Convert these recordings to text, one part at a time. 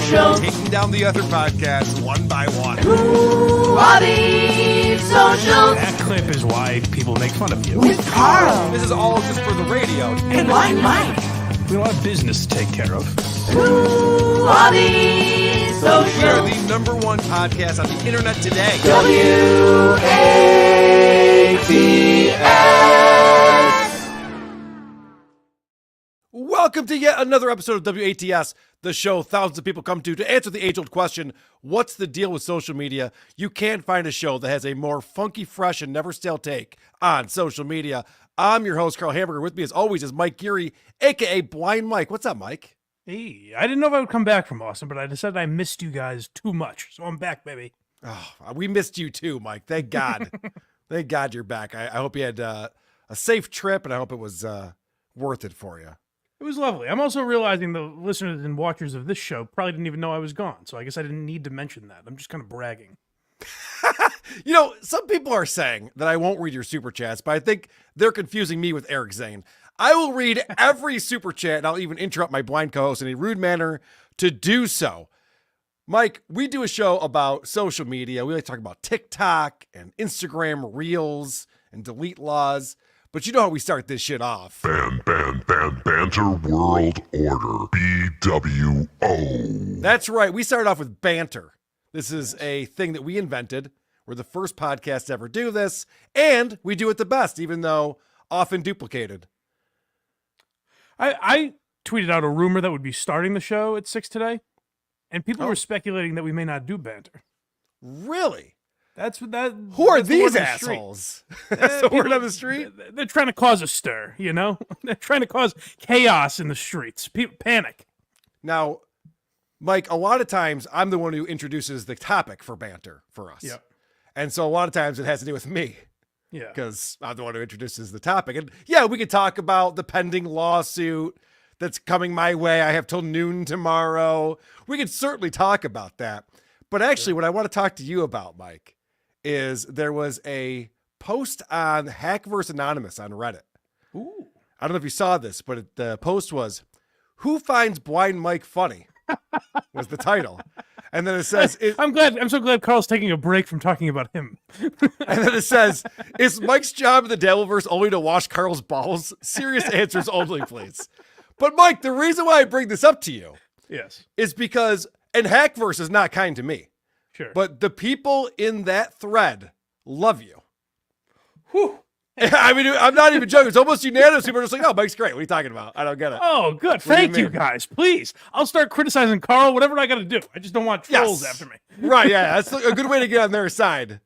social. Taking down the other podcasts one by one. Who are these social? That clip is why people make fun of you. With Karl This is all just for the radio. and Mike. We have a lot of business to take care of. Who are these We are social? the number one podcast on the internet today. WATS. Welcome to yet another episode of WATS, the show thousands of people come to answer the age-old question, what's the deal with social media? You can't find a show that has a more funky, fresh, and never stale take on social media. I'm your host, Karl Hamburger. With me, as always, is Mike Geary, a.k.a. Blind Mike. What's up, Mike? Hey, I didn't know if I would come back from Austin, but I decided I missed you guys too much, so I'm back, baby. Oh, we missed you too, Mike. Thank God. Thank God you're back. I hope you had a safe trip, and I hope it was worth it for you. It was lovely. I'm also realizing the listeners and watchers of this show probably didn't even know I was gone, so I guess I didn't need to mention that. I'm just kind of bragging. You know, some people are saying that I won't read your super chats, but I think they're confusing me with Eric Zane. I will read every super chat, and I'll even interrupt my blind co-host in a rude manner to do so. Mike, we do a show about social media. We like to talk about TikTok and Instagram Reels and delete laws. But you know how we start this shit off. Banter World Order. BWO. That's right. We started off with banter. This is a thing that we invented. We're the first podcast to ever do this. And we do it the best, even though often duplicated. I tweeted out a rumor that would be starting the show at 6 today, and people were speculating that we may not do banter. Really? That's what that. Who are that's the word these on the street. assholes? That's the word on the street? They're trying to cause a stir, you know? They're trying to cause chaos in the streets. People panic. Now, Mike, a lot of times I'm the one who introduces the topic for banter for us. Yep. And so a lot of times it has to do with me Yeah. because I'm the one who introduces the topic. And yeah, we could talk about the pending lawsuit that's coming my way. I have till noon tomorrow. We could certainly talk about that. But actually, what I want to talk to you about, Mike, is there was a post on Hackverse Anonymous on Reddit. Ooh. I don't know if you saw this, but the post was, "Who finds Blind Mike funny?" was the title. And then it says, I'm so glad Carl's taking a break from talking about him. and then it says, "Is Mike's job in the Devilverse only to wash Carl's balls? Serious answers only, please." But Mike, the reason why I bring this up to you Yes. is because, and Hackverse is not kind to me, Sure. but the people in that thread love you. Whew. I mean, I'm not even joking. It's almost unanimous. People are just like, "Oh, Mike's great. What are you talking about? I don't get it." Oh, good. do you Thank you, mean? guys. Please. I'll start criticizing Carl, whatever I got to do. I just don't want trolls Yes. after me. Right, yeah. That's a good way to get on their side. It's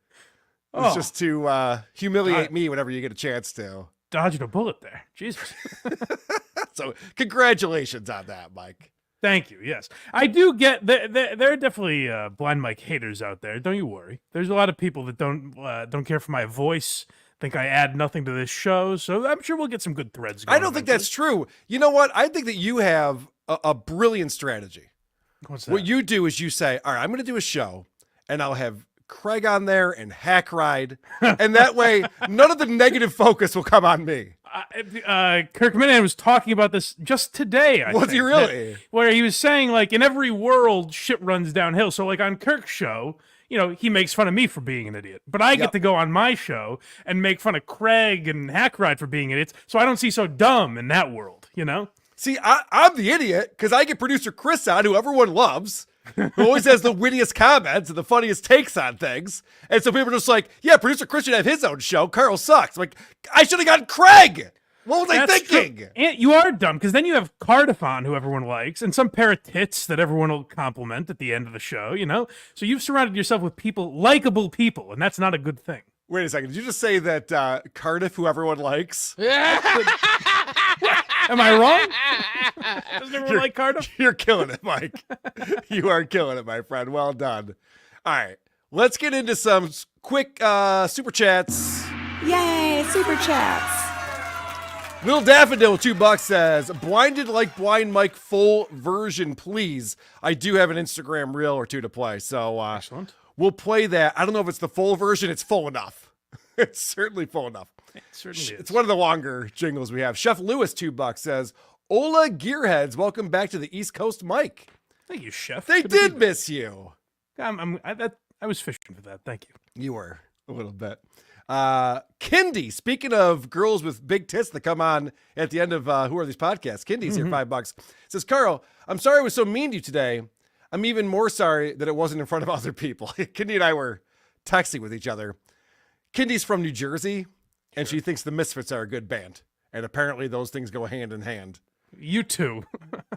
Oh. just to humiliate God. me whenever you get a chance to. Dodged a bullet there. Jesus. So congratulations on that, Mike. Thank you. Yes, I do get. There are definitely Blind Mike haters out there. Don't you worry. There's a lot of people that don't care for my voice. Think I add nothing to this show. So I'm sure we'll get some good threads going I don't think that's true. You know what? I think that you have a brilliant strategy. What's that? What you do is you say, "All right, I'm going to do a show, and I'll have Craig on there and Hack Ride, and that way none of the negative focus will come on me." Kirk Minahan was talking about this just today. Was he really? Where he was saying, like, in every world, shit runs downhill. So, like, on Kirk's show, you know, he makes fun of me for being an idiot. But I get to go on my show and make fun of Craig and Hackride for being idiots. So I don't see so dumb in that world, you know? See, I'm the idiot because I get producer Chris on, who everyone loves, who always has the wittiest comments and the funniest takes on things. And so people are just like, "Yeah, producer Chris should have his own show. Carl sucks." I'm like, I should have gotten Craig. What was I thinking? True. And you are dumb, because then you have Cardifon, who everyone likes, and some pair of tits that everyone will compliment at the end of the show, you know? So you've surrounded yourself with people, likable people, and that's not a good thing. Wait a second. Did you just say that Cardiff, who everyone likes? Am I wrong? Doesn't everyone like Cardiff? You're killing it, Mike. You are killing it, my friend. Well done. All right. Let's get into some quick super chats. Yay, super chats. Little Daffodil, $2 says, "Blinded like Blind Mike full version, please. I do have an Instagram reel or two to play, so Excellent. we'll play that. I don't know if it's the full version. It's full enough. It's certainly full enough. It certainly is. It's one of the longer jingles we have. Chef Lewis, $2 says, "Ola Gearheads, welcome back to the East Coast, Mike." Thank you, Chef. They Good to be did there. miss you. I was fishing for that. Thank you. You were a little bit. Kindy, speaking of girls with big tits that come on at the end of Who Are These Podcasts, Kindy's here, $5. Says, Carl, I'm sorry I was so mean to you today. I'm even more sorry that it wasn't in front of other people. Kindy and I were texting with each other. Kindy's from New Jersey, and she thinks the Misfits are a good band. And apparently those things go hand in hand. You too.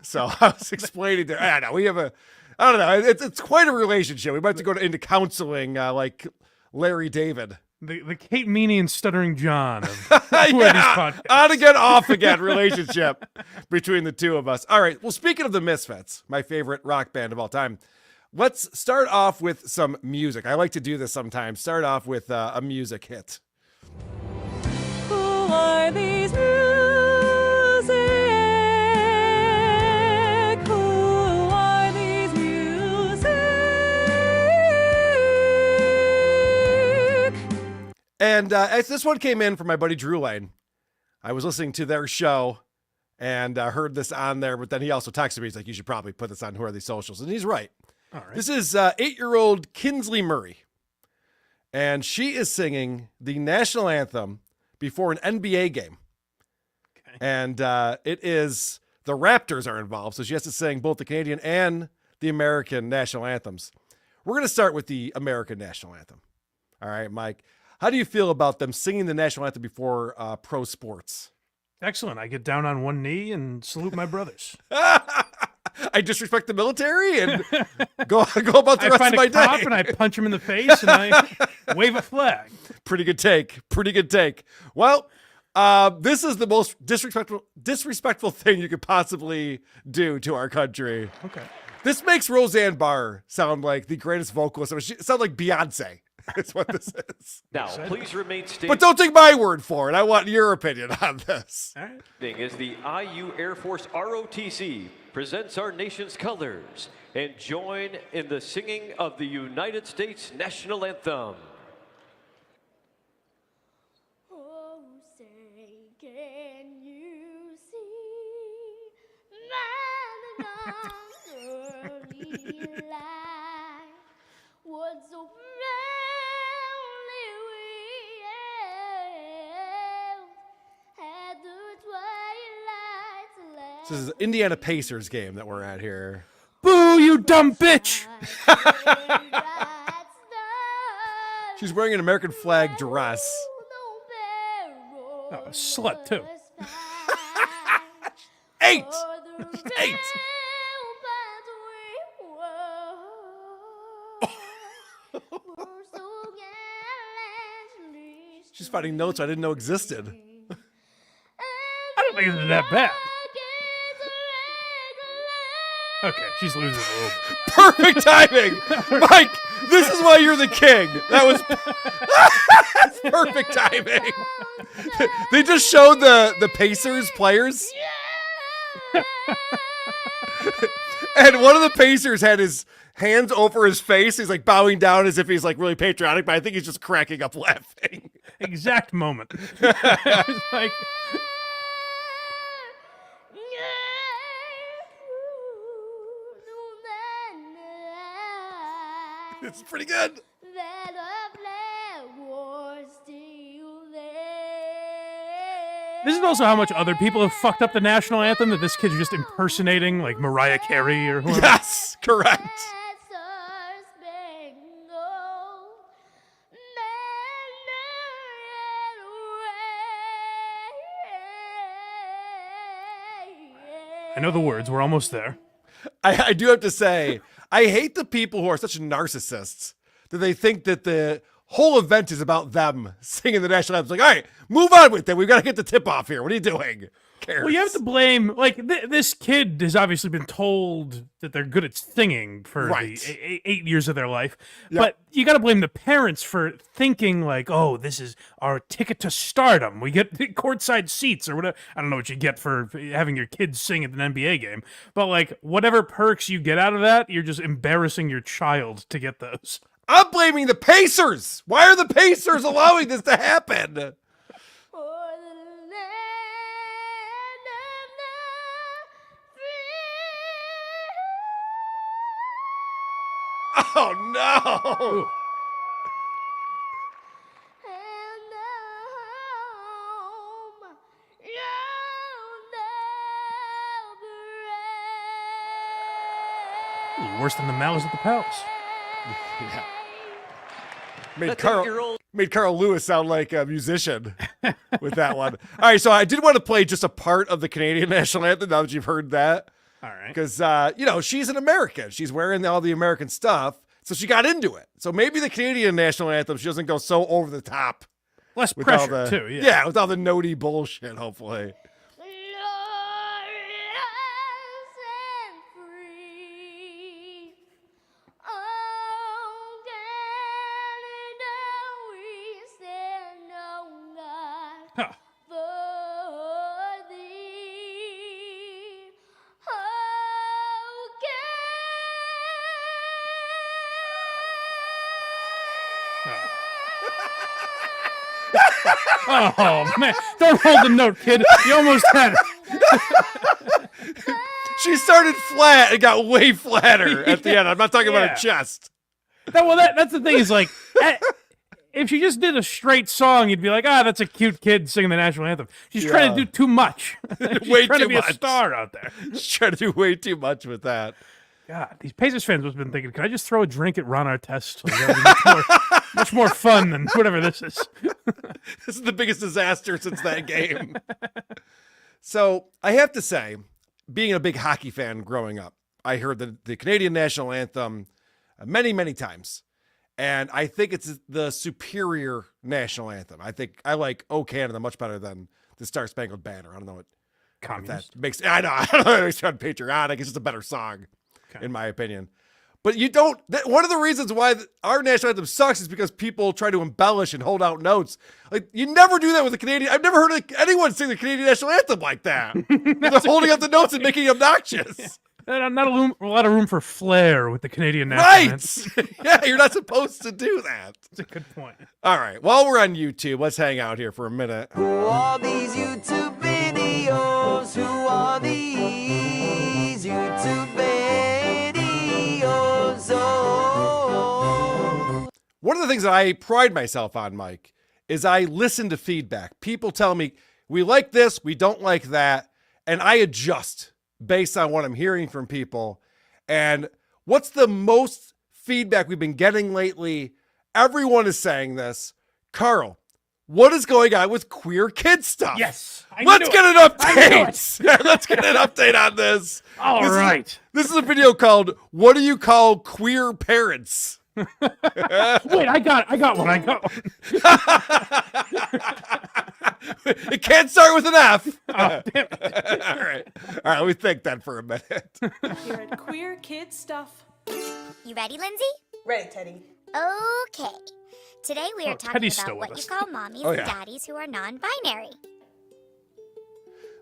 So I was explaining to I don't know, I don't know. It's quite a relationship. We might have to go into counseling like Larry David. The Kate Meany and Stuttering John of Who Are These Podcasts. On again, off again relationship between the two of us. All right. Well, speaking of the Misfits, my favorite rock band of all time, let's start off with some music. I like to do this sometimes. Start off with a music hit. Who are these music? Who are these music? And as this one came in from my buddy Drew Lane, I was listening to their show and heard this on there, but then he also texted me. He's like, you should probably put this on Who Are These Socials? And he's right. All right. This is 8-year-old Kinsley Murray, and she is singing the national anthem before an NBA game. Okay. And it is the Raptors are involved, so she has to sing both the Canadian and the American national anthems. We're going to start with the American national anthem. All right, Mike. How do you feel about them singing the national anthem before pro sports? Excellent. I get down on one knee and salute my brothers. I disrespect the military and go about the I rest find of my a cop day. and I punch him in the face and I wave a flag. Pretty good take. Pretty good take. Well, this is the most disrespectful thing you could possibly do to our country. Okay. This makes Roseanne Barr sound like the greatest vocalist. She sound like Beyonce. That's what this is. Now, please remain standing. But don't take my word for it. I want your opinion on this. All right. As the IU Air Force ROTC presents our nation's colors and join in the singing of the United States national anthem. Oh, say, can you see my early light was so proudly we hailed at the twilight's last. This is an Indiana Pacers game that we're at here. Boo, you dumb bitch! She's wearing an American flag dress. Oh, a slut, too. 8! 8! She's finding notes I didn't know existed. I don't think it's that bad. Okay, she's losing a little bit. Perfect timing! Mike, this is why you're the king. That was that's perfect timing. They just showed the Pacers players. And one of the Pacers had his hands over his face. He's like bowing down as if he's like really patriotic, but I think he's just cracking up laughing. Exact moment. It's like, It's pretty good. this is also how much other people have fucked up the national anthem that this kid's just impersonating, like Mariah Carey or whoever. Yes, correct. I know the words. We're almost there. I do have to say, I hate the people who are such narcissists that they think that the whole event is about them singing the national anthem. It's like, all right, move on with it. We've got to get the tip off here. What are you doing? Cares? Well, you have to blame, like, this kid has obviously been told that they're good at singing for Right. the 8 years of their life. Yep. But you got to blame the parents for thinking, like, oh, this is our ticket to stardom. We get courtside seats or whatever. I don't know what you get for having your kids sing at an NBA game. But, like, whatever perks you get out of that, you're just embarrassing your child to get those. I'm blaming the Pacers. Why are the Pacers allowing this to happen? Oh, no. Ooh. And the home you'll never Worse than the mouths at the palace. Yeah. The 10-year-old Made Carl Lewis sound like a musician with that one. All right, so I did want to play just a part of the Canadian national anthem now that you've heard that. All right. Because, she's an American. She's wearing all the American stuff, so she got into it. So maybe the Canadian national anthem, she doesn't go so over the top. Less With all pressure, the, too. Yeah. with all the notey bullshit, hopefully. glorious and free. Oh, Canada, we stand on God Huh. for thee. Oh, Oh, man. Don't hold the note, kid. You almost had it. She started flat and got way flatter at the end. I'm not talking about Yeah. her chest. That's the thing is like, if she just did a straight song, you'd be like, that's a cute kid singing the national anthem. She's trying to do too much. She's Way trying too to be much. a star out there. She's trying to do way too much with that. God, these Pacers fans must have been thinking, can I just throw a drink at Ron Artest? Like, that would be much more fun than whatever this is. This is the biggest disaster since that game. So I have to say, being a big hockey fan growing up, I heard the Canadian national anthem many, many times. And I think it's the superior national anthem. I think I like "O Canada" much better than the Star Spangled Banner. I don't know what Communist. that makes. I don't know. It makes it patriotic. It's just a better song, in my opinion. But you don't. One of the reasons why our national anthem sucks is because people try to embellish and hold out notes. Like you never do that with the Canadian. I've never heard anyone sing the Canadian national anthem like that. They're holding up the notes and making it obnoxious. Not a lot of room for flair with the Canadian national Right? anthem. Yeah, you're not supposed to do that. That's a good point. All right. While we're on YouTube, let's hang out here for a minute. Who are these YouTube videos? Who are these YouTube videos? Oh. One of the things that I pride myself on, Mike, is I listen to feedback. People tell me, we like this, we don't like that, and I adjust based on what I'm hearing from people. And what's the most feedback we've been getting lately? Everyone is saying this. Carl, what is going on with queer kid stuff? Yes. Let's get an update. Let's get an update on this. All right. This is a video called "What Do You Call Queer Parents?" Wait, I got one. It can't start with an F. Oh, damn it. All right. Let me think that for a minute. Here at Queer Kid Stuff. You ready, Lindsay? Ready, Teddy. Okay. Today we are talking Teddy's about still with what us. you call mommies Oh, and yeah. daddies who are non-binary.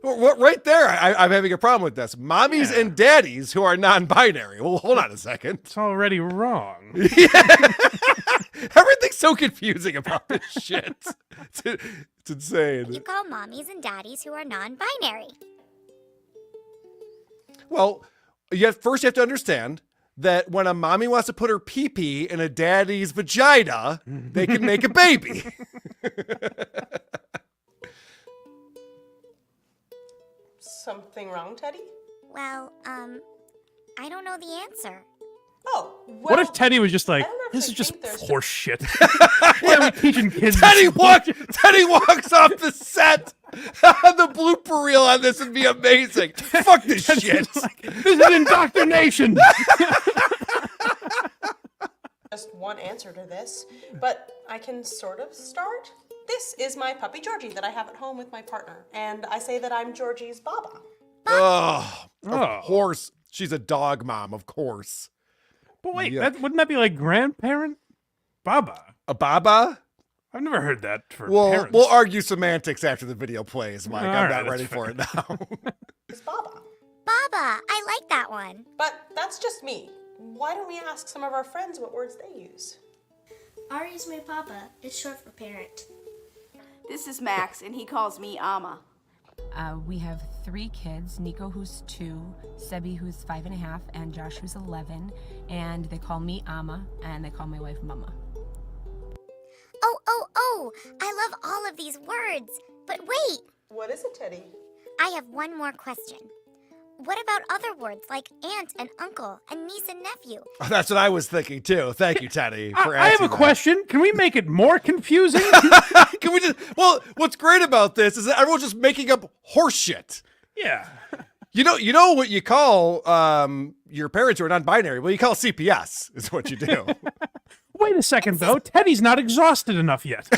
Well, right there, I'm having a problem with this. Mommies Yeah. and daddies who are non-binary. Well, hold on a second. It's already wrong. Everything's so confusing about this shit. It's insane. You call mommies and daddies who are non-binary. Well, first you have to understand that when a mommy wants to put her pee-pee in a daddy's vagina, they can make a baby. Something wrong, Teddy? Well, I don't know the answer. Oh, well. What if Teddy was just like, I don't know if this I is just think there's horse shit? Why are we teaching kids? Teddy this? walks off the set. The blooper reel on this would be amazing. Fuck this shit. Like, this is indoctrination. Just one answer to this, but I can sort of start. This is my puppy Georgie that I have at home with my partner, and I say that I'm Georgie's Baba. Oh, Oh. of course. She's a dog mom, of course. But wait, Yuck. wouldn't that be like grandparent? Baba. A baba? I've never heard that for We'll parents. argue semantics after the video plays, Mike. All I'm right, not ready that's for it now. It's Baba. Baba, I like that one. But that's just me. Why don't we ask some of our friends what words they use? Ari's my papa. It's short for parent. This is Max, and he calls me Amma. We have 3 kids, Nico who's 2, Sebi who's 5.5, and Josh who's 11. And they call me Ama, and they call my wife Mama. Oh, I love all of these words. But wait, What is it, Teddy? I have one more question. What about other words like aunt and uncle and niece and nephew? Oh, that's what I was thinking too. Thank you, Teddy, for I have asking a that. question. Can we make it more confusing? Can we just? Well, what's great about this is that everyone's just making up horse shit. Yeah. You know what you call your parents who are non-binary? Well, you call CPS is what you do. Wait a second, though. Teddy's not exhausted enough yet.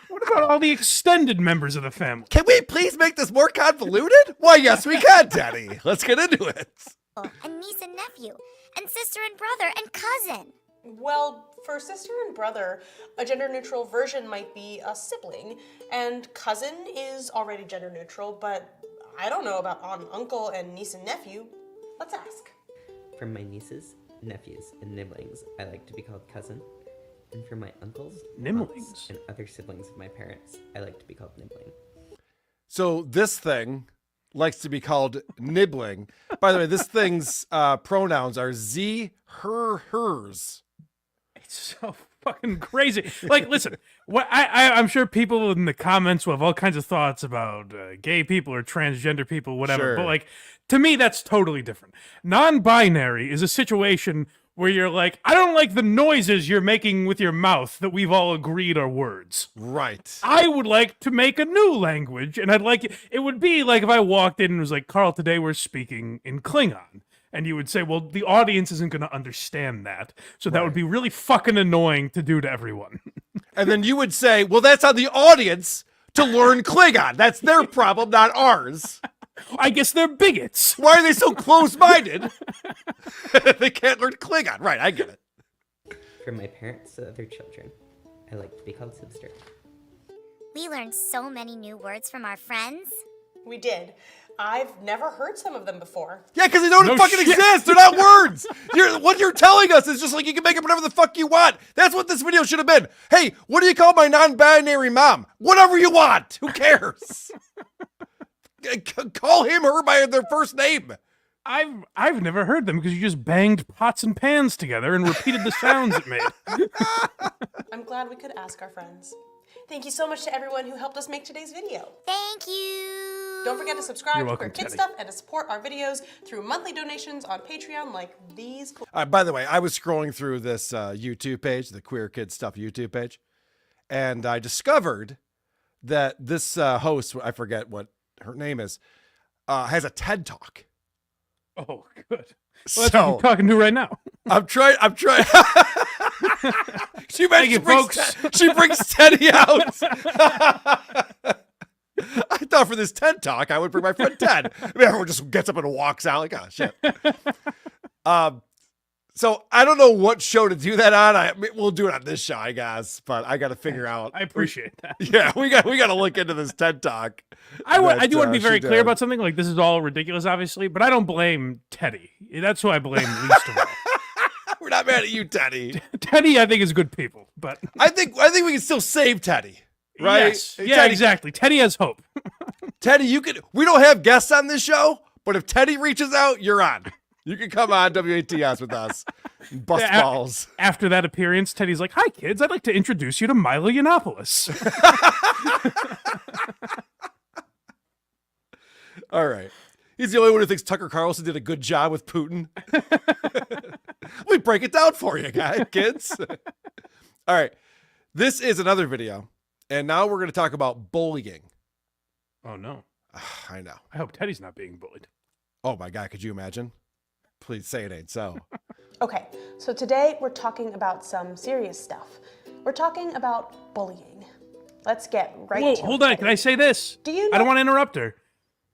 What about all the extended members of the family? Can we please make this more convoluted? Why, yes, we can, Teddy. Let's get into it. And niece and nephew, and sister and brother and cousin. Well, for sister and brother, a gender-neutral version might be a sibling, and cousin is already gender-neutral, but I don't know about aunt and uncle and niece and nephew. Let's ask. For my nieces, nephews, and nibblings, I like to be called cousin. And for my uncles, Nibblings? aunts, and other siblings of my parents, I like to be called nibbling. So this thing likes to be called nibbling. By the way, this thing's pronouns are Z, her, hers. It's so fucking crazy. Like, listen, I'm sure people in the comments will have all kinds of thoughts about gay people or transgender people, whatever. Sure. But, like, to me, that's totally different. Non-binary is a situation where you're like, I don't like the noises you're making with your mouth that we've all agreed are words. Right. I would like to make a new language, and I'd like it would be like if I walked in and was like, Carl, today we're speaking in Klingon. And you would say, well, the audience isn't going to understand that. So that would be really fucking annoying to do to everyone. And then you would say, well, that's on the audience to learn Klingon. That's their problem, not ours. I guess they're bigots. Why are they so close-minded? They can't learn Klingon. Right, I get it. For my parents and other children, I like to be called sister. We learned so many new words from our friends. We did. I've never heard some of them before. Yeah, because they don't No fucking shit. exist. They're not words. What you're telling us is just like you can make up whatever the fuck you want. That's what this video should have been. Hey, what do you call my non-binary mom? Whatever you want. Who cares? Call him or her by their first name. I've never heard them because you just banged pots and pans together and repeated the sounds it made. I'm glad we could ask our friends. Thank you so much to everyone who helped us make today's video. Thank you. Don't forget to subscribe You're to welcome, Queer Kid Teddy. Stuff and to support our videos through monthly donations on Patreon like these. By the way, I was scrolling through this YouTube page, the Queer Kid Stuff YouTube page, and I discovered that this host, I forget what her name is, has a TED Talk. Oh, good. Well, that's what I'm talking to right now. I'm trying. She Thank you, brings folks. she brings Teddy out. I thought for this TED Talk, I would bring my friend Ted. I mean, everyone just gets up and walks out like, oh, shit. So I don't know what show to do that on. We'll do it on this show, I guess. But I got to figure out. I appreciate that. Yeah, we got to look into this TED Talk. I do want to be very she clear did. about something. Like, this is all ridiculous, obviously, but I don't blame Teddy. That's who I blame least of all. We're not mad at you, Teddy. Teddy, I think, is good people, but I think we can still save Teddy. Right? Yes. Yeah, Teddy, exactly. Teddy has hope. Teddy, you could. We don't have guests on this show, but if Teddy reaches out, you're on. You can come on WATS with us. And bust Yeah, balls. After that appearance, Teddy's like, "Hi, kids. I'd like to introduce you to Milo Yiannopoulos." All right. He's the only one who thinks Tucker Carlson did a good job with Putin. Let me break it down for you, guys, kids. All right. This is another video. And now we're going to talk about bullying. Oh, no. I know. I hope Teddy's not being bullied. Oh, my God. Could you imagine? Please say it ain't so. Okay, so today we're talking about some serious stuff. We're talking about bullying. Let's get right Whoa, to hold it. on. Can I say this? Do you I don't know- want to interrupt her.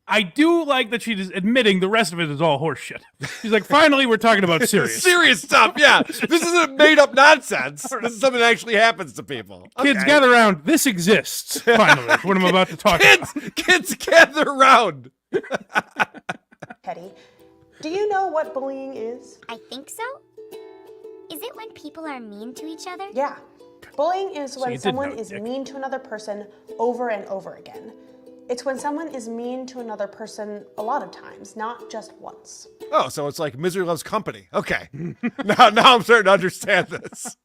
I do like that she's admitting the rest of it is all horseshit. She's like, finally, we're talking about serious. Serious stuff, yeah. This isn't made up nonsense. This is something that actually happens to people. Kids, Okay. gather around. This exists, finally, what I'm about to talk about. Kids gather around. Teddy, do you know what bullying is? I think so. Is it when people are mean to each other? Yeah. Bullying is you when did someone know, is Dick. mean to another person over and over again. It's when someone is mean to another person a lot of times, not just once. Oh, so it's like misery loves company. Okay. now I'm starting to understand this.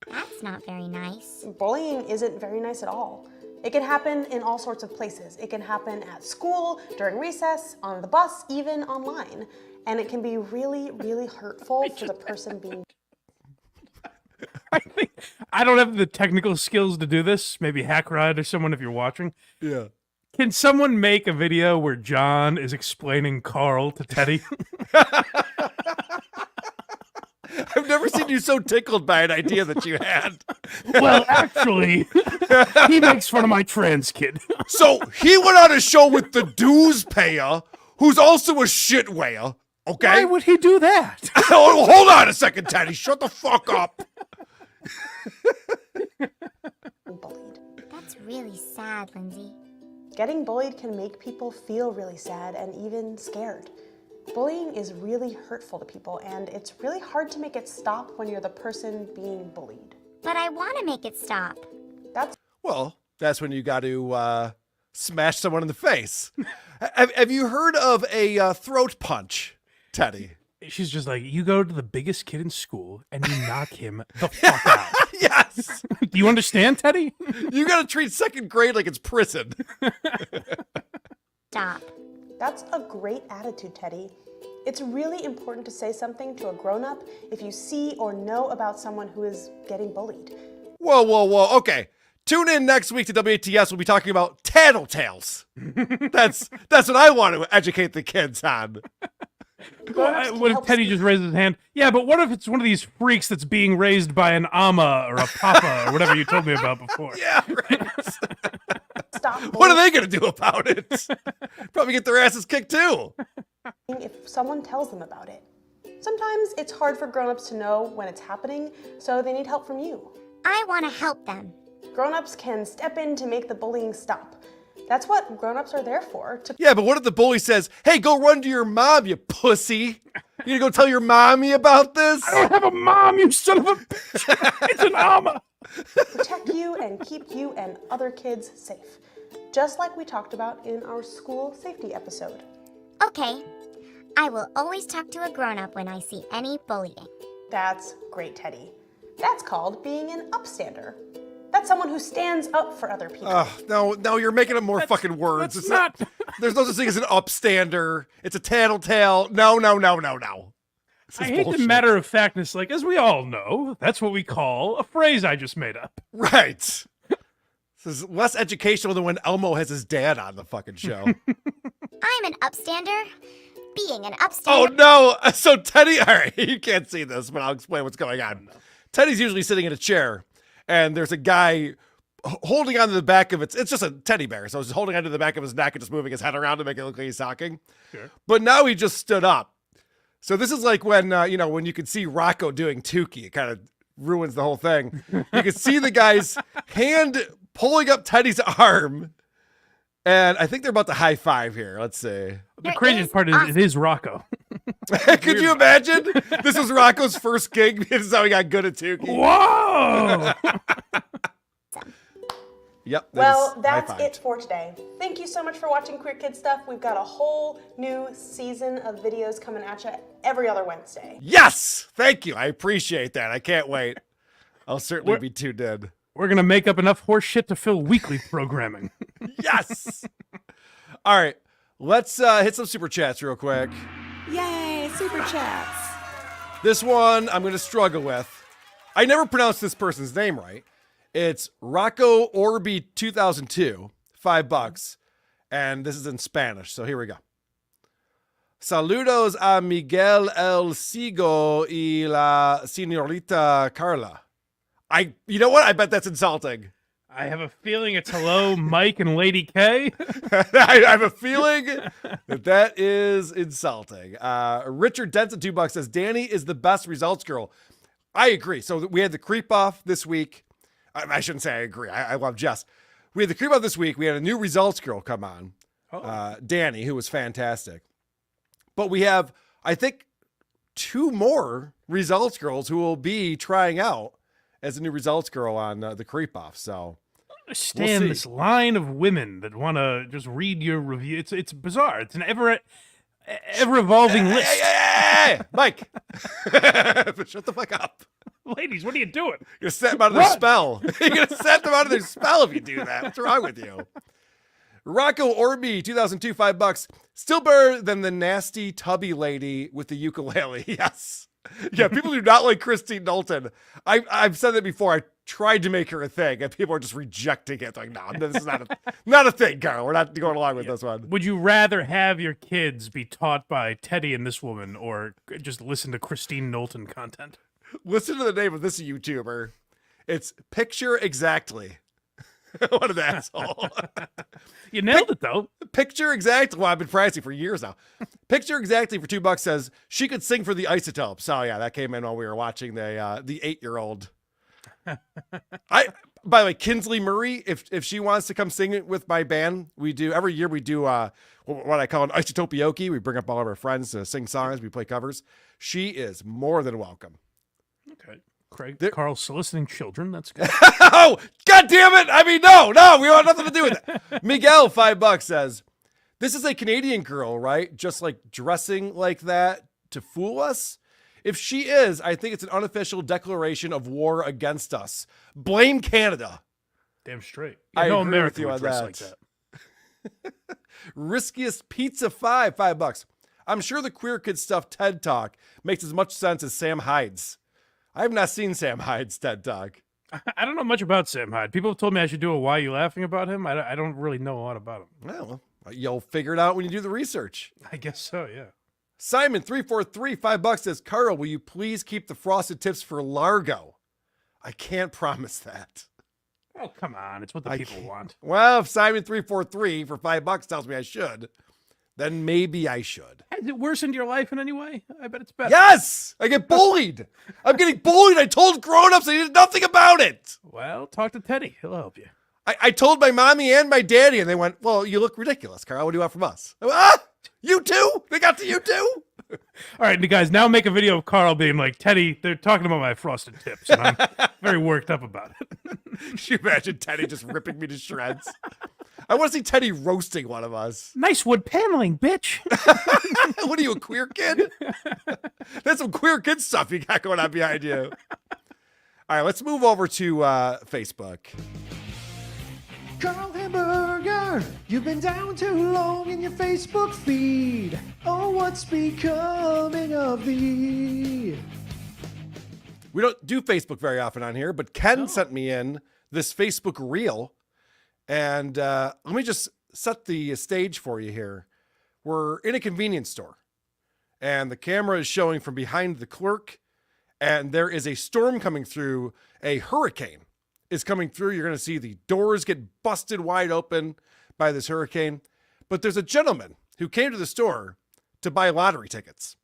That's not very nice. Bullying isn't very nice at all. It can happen in all sorts of places. It can happen at school, during recess, on the bus, even online. And it can be really, really hurtful for the person being. I don't have the technical skills to do this. Maybe Hackride or someone if you're watching. Yeah. Can someone make a video where John is explaining Carl to Teddy? I've never seen you so tickled by an idea that you had. Well, actually, he makes fun of my trans kid. So he went on a show with the dues payer, who's also a shit weigher. Okay? Why would he do that? Oh, hold on a second, Teddy. Shut the fuck up. bullied. That's really sad, Lindsay. Getting bullied can make people feel really sad and even scared. Bullying is really hurtful to people, and it's really hard to make it stop when you're the person being bullied. But I want to make it stop. Well, that's when you got to smash someone in the face. Have you heard of a throat punch, Teddy? She's just like, you go to the biggest kid in school and you knock him the fuck out. Yes. Do you understand, Teddy? You got to treat second grade like it's prison. Stop. That's a great attitude, Teddy. It's really important to say something to a grown-up if you see or know about someone who is getting bullied. Whoa. Okay. Tune in next week to WATS. We'll be talking about tattletales. That's what I want to educate the kids on. What if Teddy just raises his hand? Yeah, but what if it's one of these freaks that's being raised by an ama or a papa or whatever you told me about before? Yeah, right. Stop. What are they going to do about it? Probably get their asses kicked too. If someone tells them about it. Sometimes it's hard for grown-ups to know when it's happening, so they need help from you. I want to help them. Grown-ups can step in to make the bullying stop. That's what grown-ups are there for. Yeah, but what if the bully says, hey, go run to your mom, you pussy? You gonna go tell your mommy about this? I don't have a mom, you son of a bitch. It's an ama. Protect you and keep you and other kids safe. Just like we talked about in our school safety episode. Okay. I will always talk to a grown-up when I see any bullying. That's great, Teddy. That's called being an upstander. That's someone who stands up for other people. No, you're making up more fucking words. It's not. There's no such thing as an upstander. It's a tattletale. No. I hate the matter of factness. Like, as we all know, that's what we call a phrase I just made up. Right. This is less educational than when Elmo has his dad on the fucking show. I'm an upstander. Being an upstander. Oh, no. So Teddy, all right, you can't see this, but I'll explain what's going on. Teddy's usually sitting in a chair. And there's a guy holding onto the back of it's just a teddy bear. So he's holding onto the back of his neck and just moving his head around to make it look like he's talking. Sure. But now he just stood up. So this is like when, when you could see Rocco doing Tukey. It kind of ruins the whole thing. You can see the guy's hand pulling up Teddy's arm. And I think they're about to high five here. Let's see. The craziest part is it is Rocco. Could you imagine? This was Rocco's first gig. This is how he got good at Tukey. Whoa! Yep. Well, that's it for today. Thank you so much for watching Queer Kid Stuff. We've got a whole new season of videos coming at you every other Wednesday. Yes! Thank you. I appreciate that. I can't wait. I'll certainly be tuned in. We're going to make up enough horse shit to fill weekly programming. Yes! All right. Let's hit some super chats real quick. Yay, super chats. This one I'm going to struggle with. I never pronounced this person's name right. It's Rocco Orbi 2002, $5, and this is in Spanish. So here we go. Saludos a Miguel El Sigo y la señorita Carla. You know what? I bet that's insulting. I have a feeling it's hello, Mike and Lady K. I have a feeling that is insulting. Richard Denson, $2, says Danny is the best results girl. I agree. So we had the creep off this week. I shouldn't say I agree. I love Jess. We had the creep off this week. We had a new results girl come on, Danny, who was fantastic. But we have, I think, 2 more results girls who will be trying out as a new results girl on the creep off. So Stand this line of women that want to just read your review. It's bizarre. It's an ever evolving list. Hey, Mike, shut the fuck up. Ladies, what are you doing? You're setting them out of their spell. You're going to set them out of their spell if you do that. What's wrong with you? Rocco Orby, 2002, $5. Still better than the nasty tubby lady with the ukulele. Yes. Yeah, people do not like Christine Knowlton. I've said that before. I tried to make her a thing, and people are just rejecting it. Like, no, this is not a thing, Carl. We're not going along with this one. Would you rather have your kids be taught by Teddy and this woman, or just listen to Christine Knowlton content? Listen to the name of this YouTuber. It's Picture Exactly. What an asshole. You nailed it, though. Picture Exactly. Well, I've been practicing for years now. Picture Exactly for $2 says she could sing for the Isotopes. Oh, yeah, that came in while we were watching the 8-year-old. By the way, Kinsley Murray, if she wants to come sing it with my band, every year we do what I call an isotopioke. We bring up all of our friends to sing songs. We play covers. She is more than welcome. Okay. Craig, Carl's soliciting children. That's good. Oh, God damn it. I mean, no, we want nothing to do with it. Miguel, $5 says, this is a Canadian girl, right? Just like dressing like that to fool us? If she is, I think it's an unofficial declaration of war against us. Blame Canada. Damn straight. I know agree America with you would on dress that. like that. Riskiest Pizza, $5. I'm sure the queer kid stuff TED Talk makes as much sense as Sam Hyde's. I have not seen Sam Hyde's TED Talk. I don't know much about Sam Hyde. People have told me I should do a Why You Laughing about him. I don't really know a lot about him. Well, you'll figure it out when you do the research. I guess so, yeah. Simon, 343, $5 says, Carl, will you please keep the frosted tips for Largo? I can't promise that. Oh, come on. It's what the people want. Well, if Simon 343 for $5 tells me I should, then maybe I should. Has it worsened your life in any way? I bet it's better. Yes! I get bullied. I'm getting bullied. I told grown-ups I did nothing about it. Well, talk to Teddy. He'll help you. I told my mommy and my daddy, and they went, well, you look ridiculous, Carl. What do you want from us? I went, you too? They got to you too? All right, and guys, now make a video of Carl being like, Teddy, they're talking about my frosted tips, and I'm very worked up about it. Can you imagine Teddy just ripping me to shreds? I want to see Teddy roasting one of us. Nice wood paneling, bitch. What are you, a queer kid? That's some queer kid stuff you got going on behind you. All right, let's move over to Facebook. Carl Hamburger, you've been down too long in your Facebook feed. Oh, what's becoming of thee? We don't do Facebook very often on here, but Ken sent me in this Facebook reel. And let me just set the stage for you here. We're in a convenience store, and the camera is showing from behind the clerk, and there is a storm coming through. A hurricane is coming through. You're going to see the doors get busted wide open by this hurricane. But there's a gentleman who came to the store to buy lottery tickets.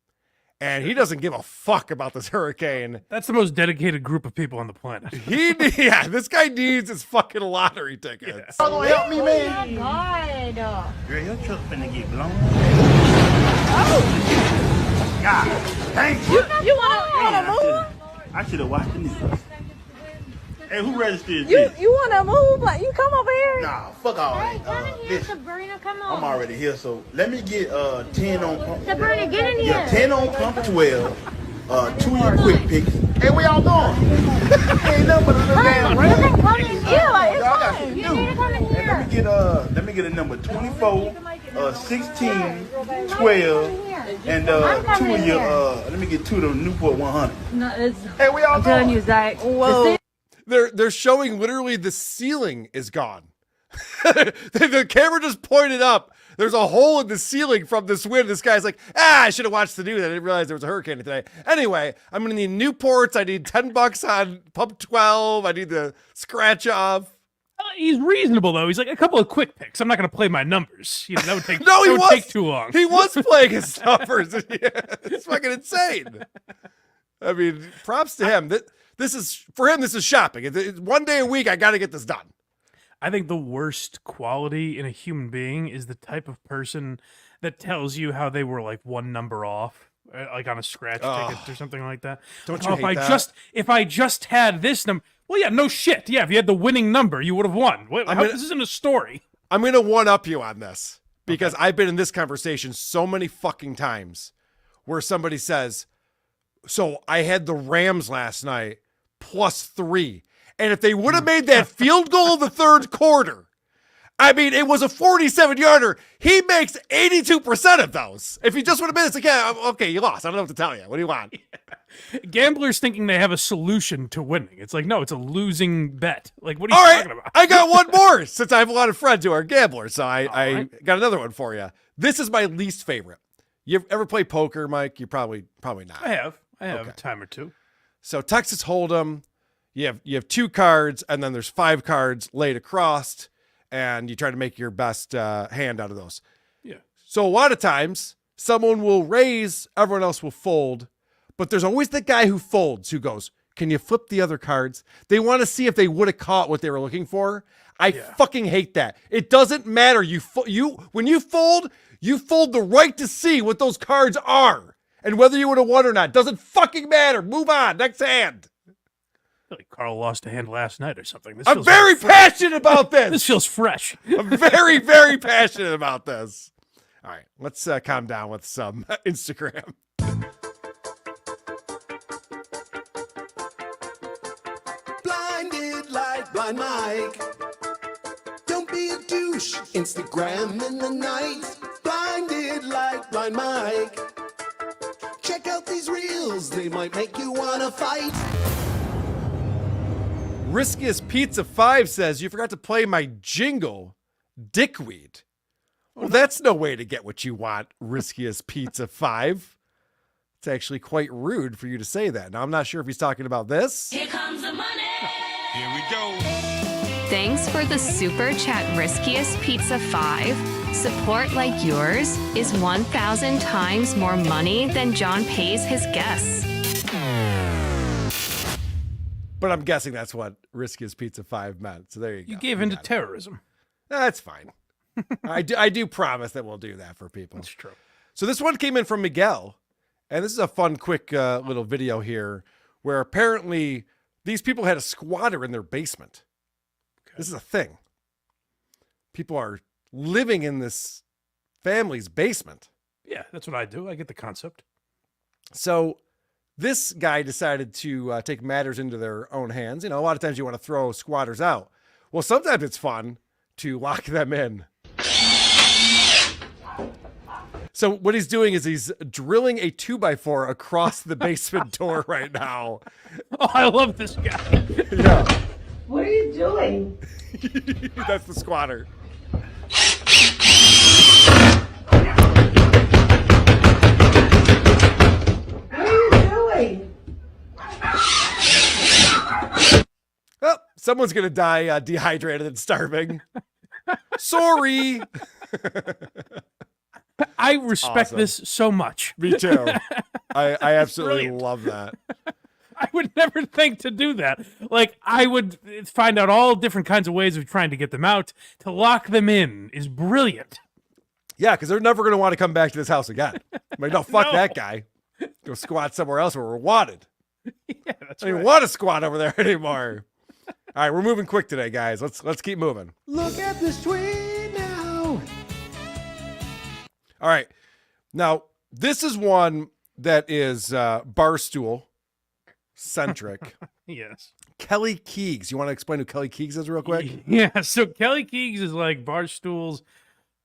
And he doesn't give a fuck about this hurricane. That's the most dedicated group of people on the planet. This guy needs his fucking lottery tickets. Y'all gonna help me, man? Oh my God. Girl, your truck finna get blown. God, thank you. You wanna move? I should have watched the news. Hey, who registered this? You wanna move? Like you come over here? Nah, fuck all that. Listen, Sabrina, come on. I'm already here, so let me get 10 on pump. Sabrina, get in here. Yeah, 10 on pump 12. 2 of your quick picks. Hey, where y'all going? Ain't nothing but a little damn rain. You can come in here. Y'all It's got fine. to You do. need to come in here. Let me get a number 24, 16, 12, and 2 of your let me get 2 of the Newport 100. No, it's. Hey, where y'all I'm telling going? you, Zach. Whoa. They're showing literally the ceiling is gone. The camera just pointed up. There's a hole in the ceiling from this wind. This guy's like, I should have watched the news. I didn't realize there was a hurricane today. Anyway, I'm going to need Newports. I need $10 on pump 12. I need the scratch off. He's reasonable, though. He's like, a couple of quick picks. I'm not going to play my numbers. You know, that would take, No, that would take too long. He was playing his numbers. It's fucking insane. I mean, props to him. This is, for him, this is shopping. It's 1 day a week, I got to get this done. I think the worst quality in a human being is the type of person that tells you how they were like 1 number off, like on a scratch ticket or something like that. Don't you hate if I just had this number, Well, yeah, no shit. Yeah, if you had the winning number, you would have won. This isn't a story. I'm going to one-up you on this because I've been in this conversation so many fucking times where somebody says, so I had the Rams last night +3. And if they would have made that field goal in the third quarter, I mean, it was a 47-yarder. He makes 82% of those. If he just would have been, it's like, yeah, okay, you lost. I don't know what to tell you. What do you want? Yeah. Gamblers thinking they have a solution to winning. It's like, no, it's a losing bet. Like, what are you talking about? I got one more since I have a lot of friends who are gamblers. So I got another one for you. This is my least favorite. You ever play poker, Mike? You probably not. I have a time or two. So Texas Hold'em, you have 2 cards, and then there's 5 cards laid across, and you try to make your best hand out of those. Yeah. So a lot of times, someone will raise, everyone else will fold, but there's always the guy who folds, who goes, can you flip the other cards? They want to see if they would have caught what they were looking for. I fucking hate that. It doesn't matter. When you fold the right to see what those cards are, and whether you would have won or not. Doesn't fucking matter. Move on. Next hand. Like Carl lost a hand last night or something. I'm very passionate about this. This feels fresh. I'm very, very passionate about this. All right, let's calm down with some Instagram. Blinded like Blind Mike. Don't be a douche. Instagram in the night. Blinded like Blind Mike. Check out these reels. They might make you want to fight. Riskiest Pizza 5 says, you forgot to play my jingle, Dickweed. Well, that's no way to get what you want, Riskiest Pizza 5. It's actually quite rude for you to say that. Now, I'm not sure if he's talking about this. Here comes the money. Here we go. Thanks for the super chat, Riskiest Pizza 5. Support like yours is 1,000 times more money than John pays his guests. But I'm guessing that's what Riskiest Pizza 5 meant. So there you go. You gave into terrorism. That's fine. I do promise that we'll do that for people. That's true. So this one came in from Miguel. And this is a fun, quick little video here where apparently these people had a squatter in their basement. Okay. This is a thing. People are living in this family's basement. Yeah, that's what I do. I get the concept. So this guy decided to take matters into their own hands. You know, a lot of times you want to throw squatters out. Well, sometimes it's fun to lock them in. So what he's doing is he's drilling a 2x4 across the basement door right now. Oh, I love this guy. Yeah. What are you doing? That's the squatter. What are you doing? Well, someone's going to die dehydrated and starving. Sorry. I respect this so much. Me too. I absolutely love that. I would never think to do that. Like, I would find out all different kinds of ways of trying to get them out. To lock them in is brilliant. Yeah, because they're never going to want to come back to this house again. Like, no, fuck that guy. Go squat somewhere else where we're wanted. Yeah, that's I don't even want to squat over there anymore. All right, we're moving quick today, guys. Let's keep moving. Look at this tweet now. All right. Now, this is one that is Barstool centric. Yes. Kelly Keegs. You want to explain who Kelly Keegs is real quick? Yeah, so Kelly Keegs is like Barstool's,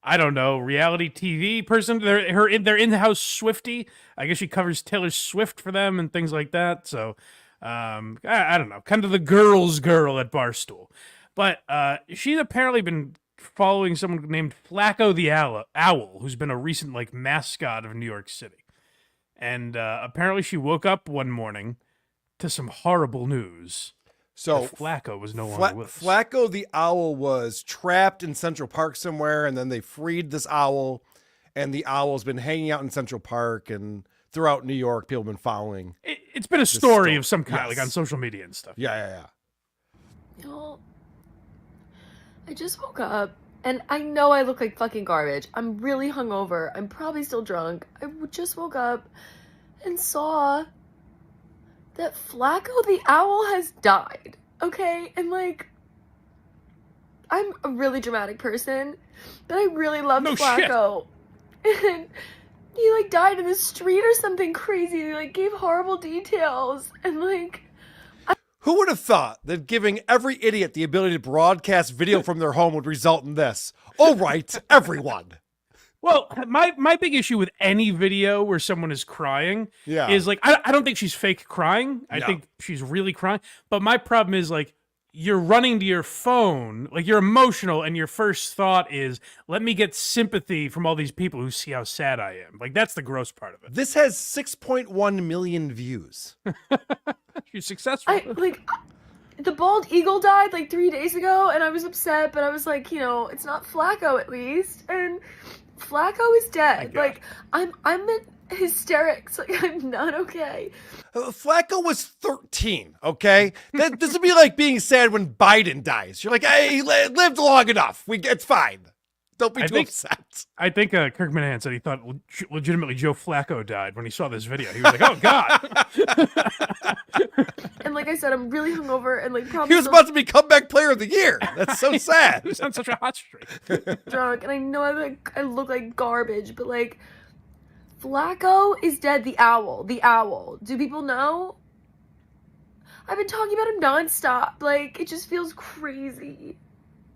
I don't know, reality TV person. They're in-house Swiftie. I guess she covers Taylor Swift for them and things like that. So, I don't know, kind of the girl's girl at Barstool. But she's apparently been following someone named Flacco the Owl, who's been a recent like mascot of New York City. And apparently she woke up one morning to some horrible news. So Flacco was no longer with us. Flacco the Owl was trapped in Central Park somewhere, and then they freed this owl, and the owl's been hanging out in Central Park and throughout New York. People have been following. It's been a story of some kind, like on social media and stuff. Yeah. Y'all, I just woke up, and I know I look like fucking garbage. I'm really hungover. I'm probably still drunk. I just woke up and saw that Flacco the Owl has died. okay? And like, I'm a really dramatic person, but I really loved Flacco. And he like died in the street or something crazy. They like gave horrible details. And like, who would have thought that giving every idiot the ability to broadcast video from their home would result in this? All right, everyone. Well, my big issue with any video where someone is crying is like, I don't think she's fake crying. I think she's really crying. But my problem is like, you're running to your phone, like you're emotional, and your first thought is, let me get sympathy from all these people who see how sad I am. Like, that's the gross part of it. This has 6.1 million views. You're successful. The bald eagle died like 3 days ago, and I was upset, but I was like, you know, it's not Flacco at least. And Flacco is dead. Like, I'm in hysterics. Like, I'm not okay. Flacco was 13, okay? This would be like being sad when Biden dies. You're like, hey, he lived long enough. It's fine. Don't be too upset. I think Kirk Minahan said he thought legitimately Joe Flacco died when he saw this video. He was like, oh, God. And like I said, I'm really hungover and like probably he was about to be comeback player of the year. That's so sad. He was on such a hot streak. Drunk, and I know I look like garbage, but like, Flacco is dead. The owl. Do people know? I've been talking about him nonstop. Like, it just feels crazy.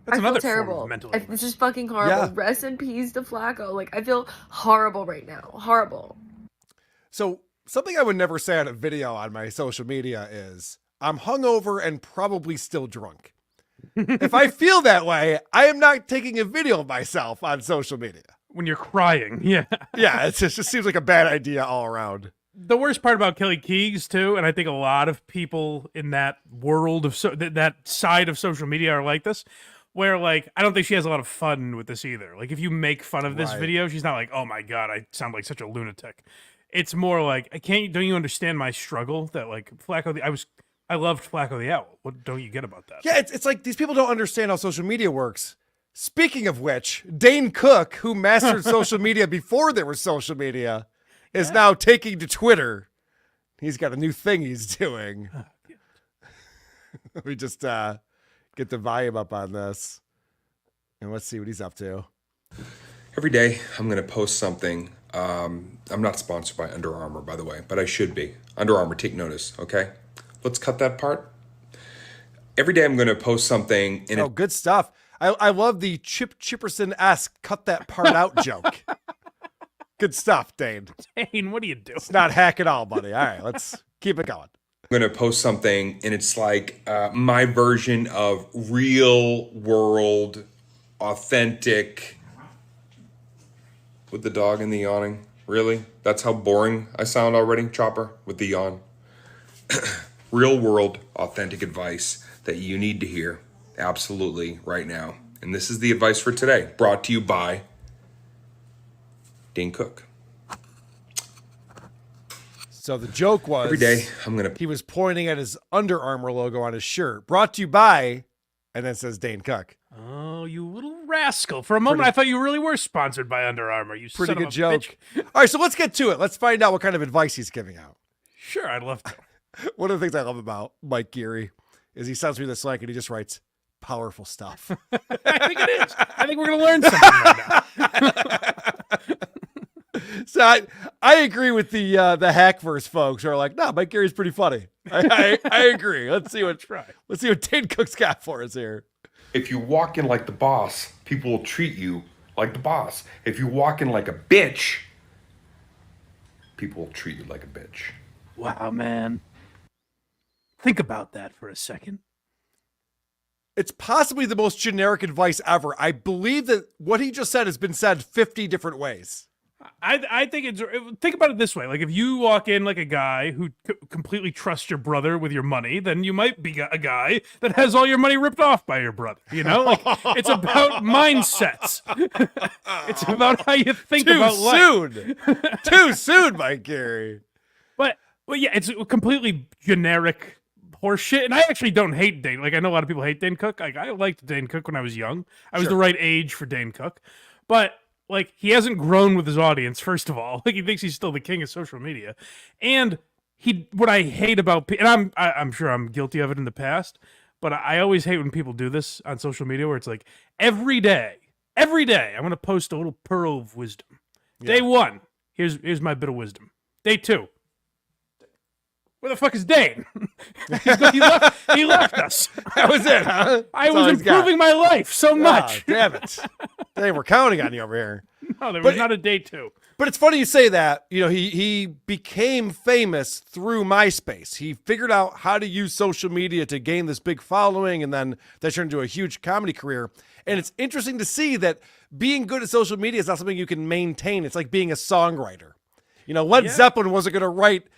That's I feel another terrible. form of mental This is fucking horrible. Yeah. Rest in peace to Flacco. Like, I feel horrible right now. Horrible. So something I would never say on a video on my social media is, I'm hungover and probably still drunk. If I feel that way, I am not taking a video of myself on social media. When you're crying, yeah. Yeah, it just seems like a bad idea all around. The worst part about Kelly Keegs, too, and I think a lot of people in that world of that side of social media are like this, where, like, I don't think she has a lot of fun with this either. Like, if you make fun of this video, she's not like, oh my God, I sound like such a lunatic. It's more like, don't you understand my struggle? That, like, Flacco, I loved Flacco the Owl. What don't you get about that? Yeah, it's like these people don't understand how social media works. Speaking of which, Dane Cook, who mastered social media before there was social media, is now taking to Twitter. He's got a new thing he's doing. Let me just get the volume up on this. And let's see what he's up to. Every day, I'm going to post something. I'm not sponsored by Under Armour, by the way, but I should be. Under Armour, take notice, okay? Let's cut that part. Every day, I'm going to post something. Good stuff. I love the Chip Chipperson-esque cut that part out joke. Good stuff, Dane. Dane, what are you doing? It's not hack at all, buddy. All right, let's keep it going. I'm going to post something, and it's like my version of real world, authentic. With the dog and the yawning? Really? That's how boring I sound already, Chopper? With the yawn? Real world, authentic advice that you need to hear absolutely right now. And this is the advice for today, brought to you by Dane Cook. So the joke was, every day he was pointing at his Under Armour logo on his shirt, brought to you by, and then it says Dane Cook. Oh, you little rascal. For a moment, I thought you really were sponsored by Under Armour. You Pretty son of good a joke. bitch. All right, so let's get to it. Let's find out what kind of advice he's giving out. Sure, I'd love to. One of the things I love about Mike Geary is he sends me this link and he just writes, powerful stuff. I think it is. I think we're going to learn something right now. So I agree with the Hackverse folks who are like, no, Mike Geary's pretty funny. I agree. Let's see what Dane Cook's got for us here. If you walk in like the boss, people will treat you like the boss. If you walk in like a bitch, people will treat you like a bitch. Wow, man. Think about that for a second. It's possibly the most generic advice ever. I believe that what he just said has been said 50 different ways. I think think about it this way. Like, if you walk in like a guy who completely trusts your brother with your money, then you might be a guy that has all your money ripped off by your brother. You know, like, it's about mindsets. It's about how you think about life. Too soon, Mike Geary. But yeah, it's completely generic horseshit. And I actually don't hate Dane. Like, I know a lot of people hate Dane Cook. Like, I liked Dane Cook when I was young. I was the right age for Dane Cook. But like, he hasn't grown with his audience, first of all. Like, he thinks he's still the king of social media. And what I hate about, and I'm sure I'm guilty of it in the past, but I always hate when people do this on social media where it's like, every day, I'm going to post a little pearl of wisdom. Day 1, here's my bit of wisdom. Day 2, where the fuck is Dane? he left us. That was it, huh? I was improving my life so much. Damn it. Dang, we're counting on you over here. No, there was not a day 2. But it's funny you say that. You know, he became famous through MySpace. He figured out how to use social media to gain this big following, and then that turned into a huge comedy career. And it's interesting to see that being good at social media is not something you can maintain. It's like being a songwriter. You know, Led Zeppelin wasn't going to write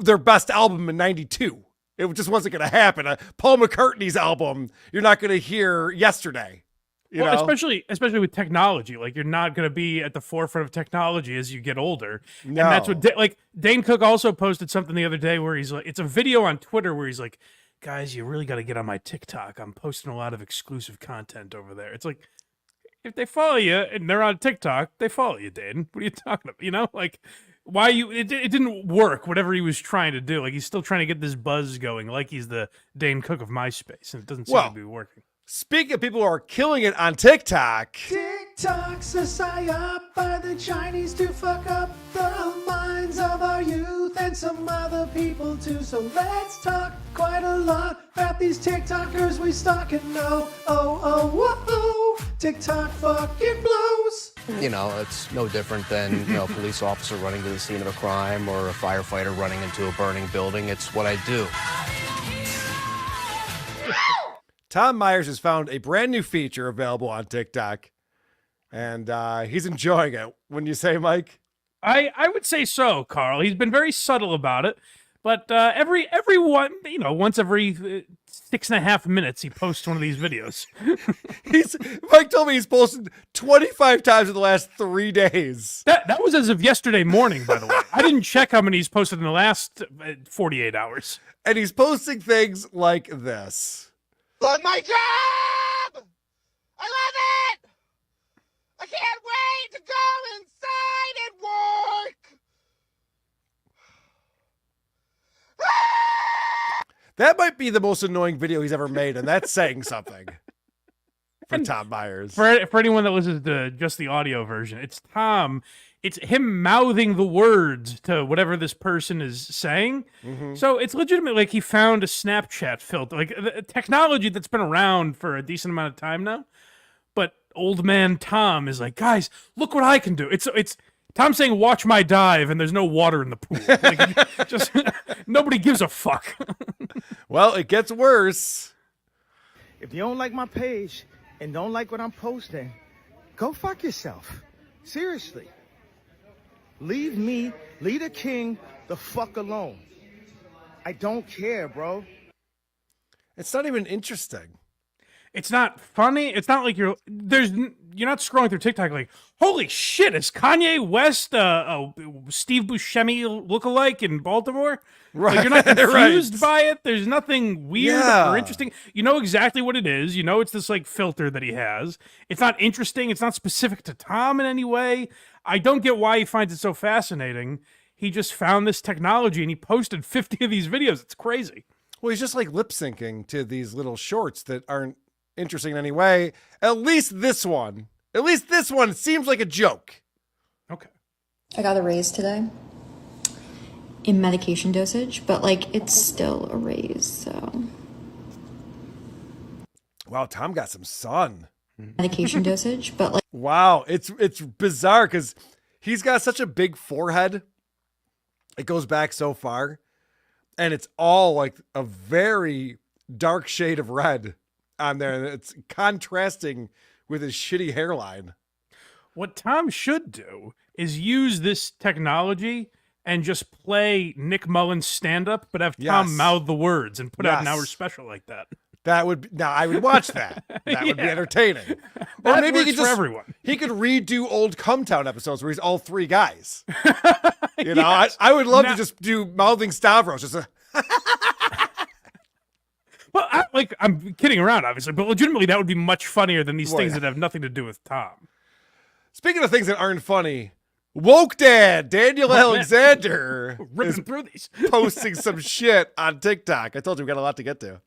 their best album in 92. It just wasn't going to happen. Paul McCartney's album, you're not going to hear yesterday. You know? especially with technology, like you're not going to be at the forefront of technology as you get older. No. And that's what Dane Cook also posted something the other day where he's like, it's a video on Twitter where he's like, guys, you really got to get on my TikTok. I'm posting a lot of exclusive content over there. It's like, if they follow you and they're on TikTok, they follow you, Dane. What are you talking about? You know, like it didn't work, whatever he was trying to do. Like he's still trying to get this buzz going, like he's the Dane Cook of MySpace, and it doesn't seem to be working. Speaking of people who are killing it on TikTok. TikTok's a psyop by the Chinese to fuck up the minds of our youth and some other people too. So let's talk quite a lot about these TikTokers we stalk and know. TikTok fucking blows. You know, it's no different than, a police officer running to the scene of a crime or a firefighter running into a burning building. It's what I do. Tom Myers has found a brand new feature available on TikTok, and he's enjoying it. Wouldn't you say, Mike? I would say so, Carl. He's been very subtle about it, but everyone, once every 6.5 minutes, he posts one of these videos. Mike told me he's posted 25 times in the last 3 days. That was as of yesterday morning, by the way. I didn't check how many he's posted in the last 48 hours. And he's posting things like this. Love my job! I love it! I can't wait to go inside and work! That might be the most annoying video he's ever made, and that's saying something for Tom Myers. For anyone that listens to just the audio version, it's him mouthing the words to whatever this person is saying. Mm-hmm. So it's legitimate. Like he found a Snapchat filter, like the technology that's been around for a decent amount of time now. But old man Tom is like, guys, look what I can do. It's Tom saying, watch my dive, and there's no water in the pool. Like, just nobody gives a fuck. Well, it gets worse. If you don't like my page and don't like what I'm posting, go fuck yourself. Seriously. Leave the king, the fuck alone. I don't care, bro. It's not even interesting. It's not funny. It's not like you're not scrolling through TikTok like, holy shit, is Kanye West a Steve Buscemi lookalike in Baltimore? Right. Like, you're not confused by it. There's nothing weird or interesting. You know exactly what it is. You know it's this like filter that he has. It's not interesting. It's not specific to Tom in any way. I don't get why he finds it so fascinating. He just found this technology and he posted 50 of these videos. It's crazy. Well, he's just like lip syncing to these little shorts that aren't interesting in any way. At least this one seems like a joke. Okay. I got a raise today in medication dosage, but it's still a raise, so. Wow, Tom got some sun. Medication dosage, but wow, it's bizarre because he's got such a big forehead. It goes back so far, and it's all like a very dark shade of red on there, and it's contrasting with his shitty hairline. What Tom should do is use this technology and just play Nick Mullen's stand-up, but have Tom mouth the words and put out an hour special like that. I would watch that. That would be entertaining. That or maybe he works could for everyone. He could redo old Cumtown episodes where he's all 3 guys. You know, yes. I would love to just do mouthing Stavros. Just well, I'm kidding around, obviously, but legitimately that would be much funnier than these things that have nothing to do with Tom. Speaking of things that aren't funny, Woke Dad Daniel Alexander ripping through these, posting some shit on TikTok. I told you we got a lot to get to.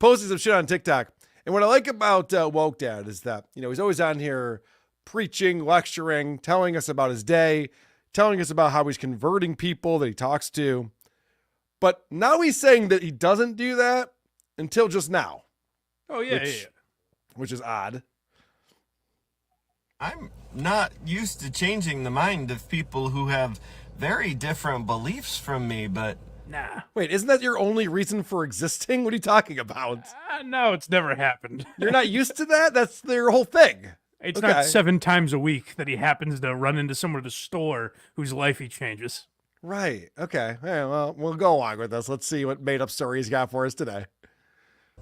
posting some shit on TikTok. And what I like about Woke Dad is that, he's always on here preaching, lecturing, telling us about his day, telling us about how he's converting people that he talks to. But now he's saying that he doesn't do that until just now. Oh, yeah, which is odd. I'm not used to changing the mind of people who have very different beliefs from me, but... Nah. Wait, isn't that your only reason for existing? What are you talking about? No, it's never happened. You're not used to that? That's their whole thing. It's not 7 times a week that he happens to run into someone at the store whose life he changes. Right. Okay. Yeah, well, we'll go along with this. Let's see what made-up story he's got for us today.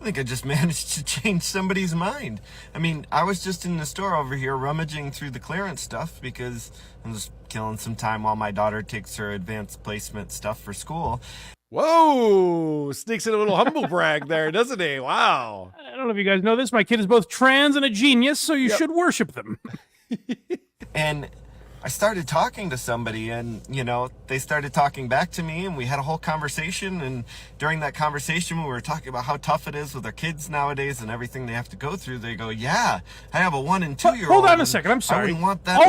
I think I just managed to change somebody's mind. I mean, I was just in the store over here rummaging through the clearance stuff because I'm just killing some time while my daughter takes her advanced placement stuff for school. Whoa! Sneaks in a little humble brag there, doesn't he? Wow. I don't know if you guys know this. My kid is both trans and a genius, so you should worship them. And I started talking to somebody and, they started talking back to me and we had a whole conversation. And during that conversation, we were talking about how tough it is with their kids nowadays and everything they have to go through. They go, yeah, I have a 1 and 2 year old. Hold on a second. I'm sorry. I wouldn't want that.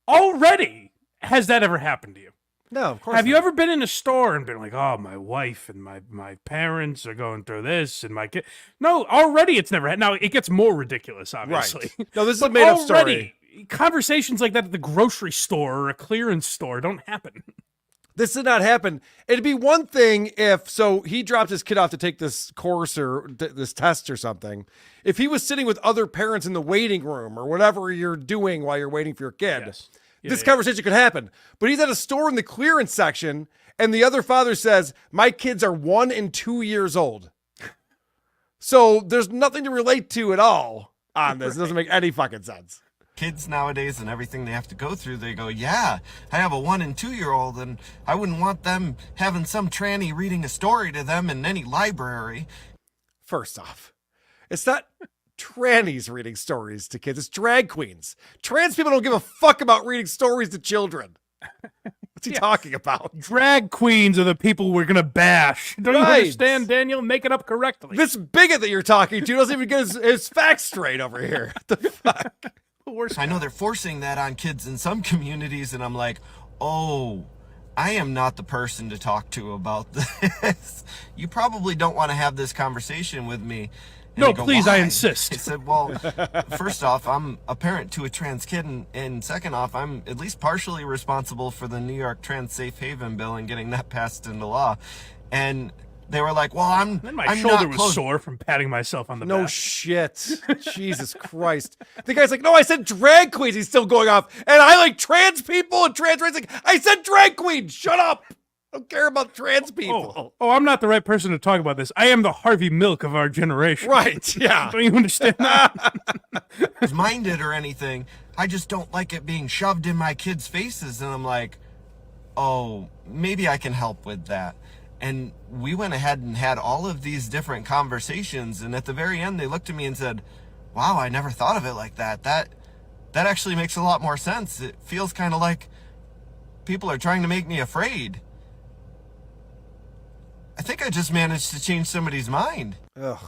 Already, has that ever happened to you? No, of course Have not. you ever been in a store and been like, oh, my wife and my parents are going through this and my kid? No, already it's never happened. Now, it gets more ridiculous, obviously. Right. No, this is a made-up story. Conversations like that at the grocery store or a clearance store don't happen. This did not happen. It'd be one thing if, so he dropped his kid off to take this course or this test or something. If he was sitting with other parents in the waiting room or whatever you're doing while you're waiting for your kid, Yes. this conversation could happen. But he's at a store in the clearance section and the other father says, my kids are 1 and 2 years old. So there's nothing to relate to at all on this. It doesn't make any fucking sense. Kids nowadays and everything they have to go through, they go, yeah, I have a 1 and 2 year old and I wouldn't want them having some tranny reading a story to them in any library. First off, it's not trannies reading stories to kids. It's drag queens. Trans people don't give a fuck about reading stories to children. What's he talking about? Drag queens are the people we're going to bash. Don't you understand, Daniel? Make it up correctly. This bigot that you're talking to doesn't even get his facts straight over here. What the fuck? I know they're forcing that on kids in some communities, and I'm like, oh, I am not the person to talk to about this. You probably don't want to have this conversation with me. And No, they go, please, "Why?" I insist. I said, well, first off, I'm a parent to a trans kid, and second off, I'm at least partially responsible for the New York Trans Safe Haven bill and getting that passed into law. And they were like, well, I'm shoulder not was close. sore from patting myself on the No back. shit. Jesus Christ. The guy's like, no, I said drag queens. He's still going off. And I like trans people and trans race. Like, I said drag queens. Shut up. I don't care about trans people. Oh, I'm not the right person to talk about this. I am the Harvey Milk of our generation. Right, yeah. Don't you understand that? Minded or anything. I just don't like it being shoved in my kids' faces. And I'm like, oh, maybe I can help with that. And we went ahead and had all of these different conversations. And at the very end, they looked at me and said, wow, I never thought of it like that. That actually makes a lot more sense. It feels kind of like people are trying to make me afraid. I think I just managed to change somebody's mind. Ugh.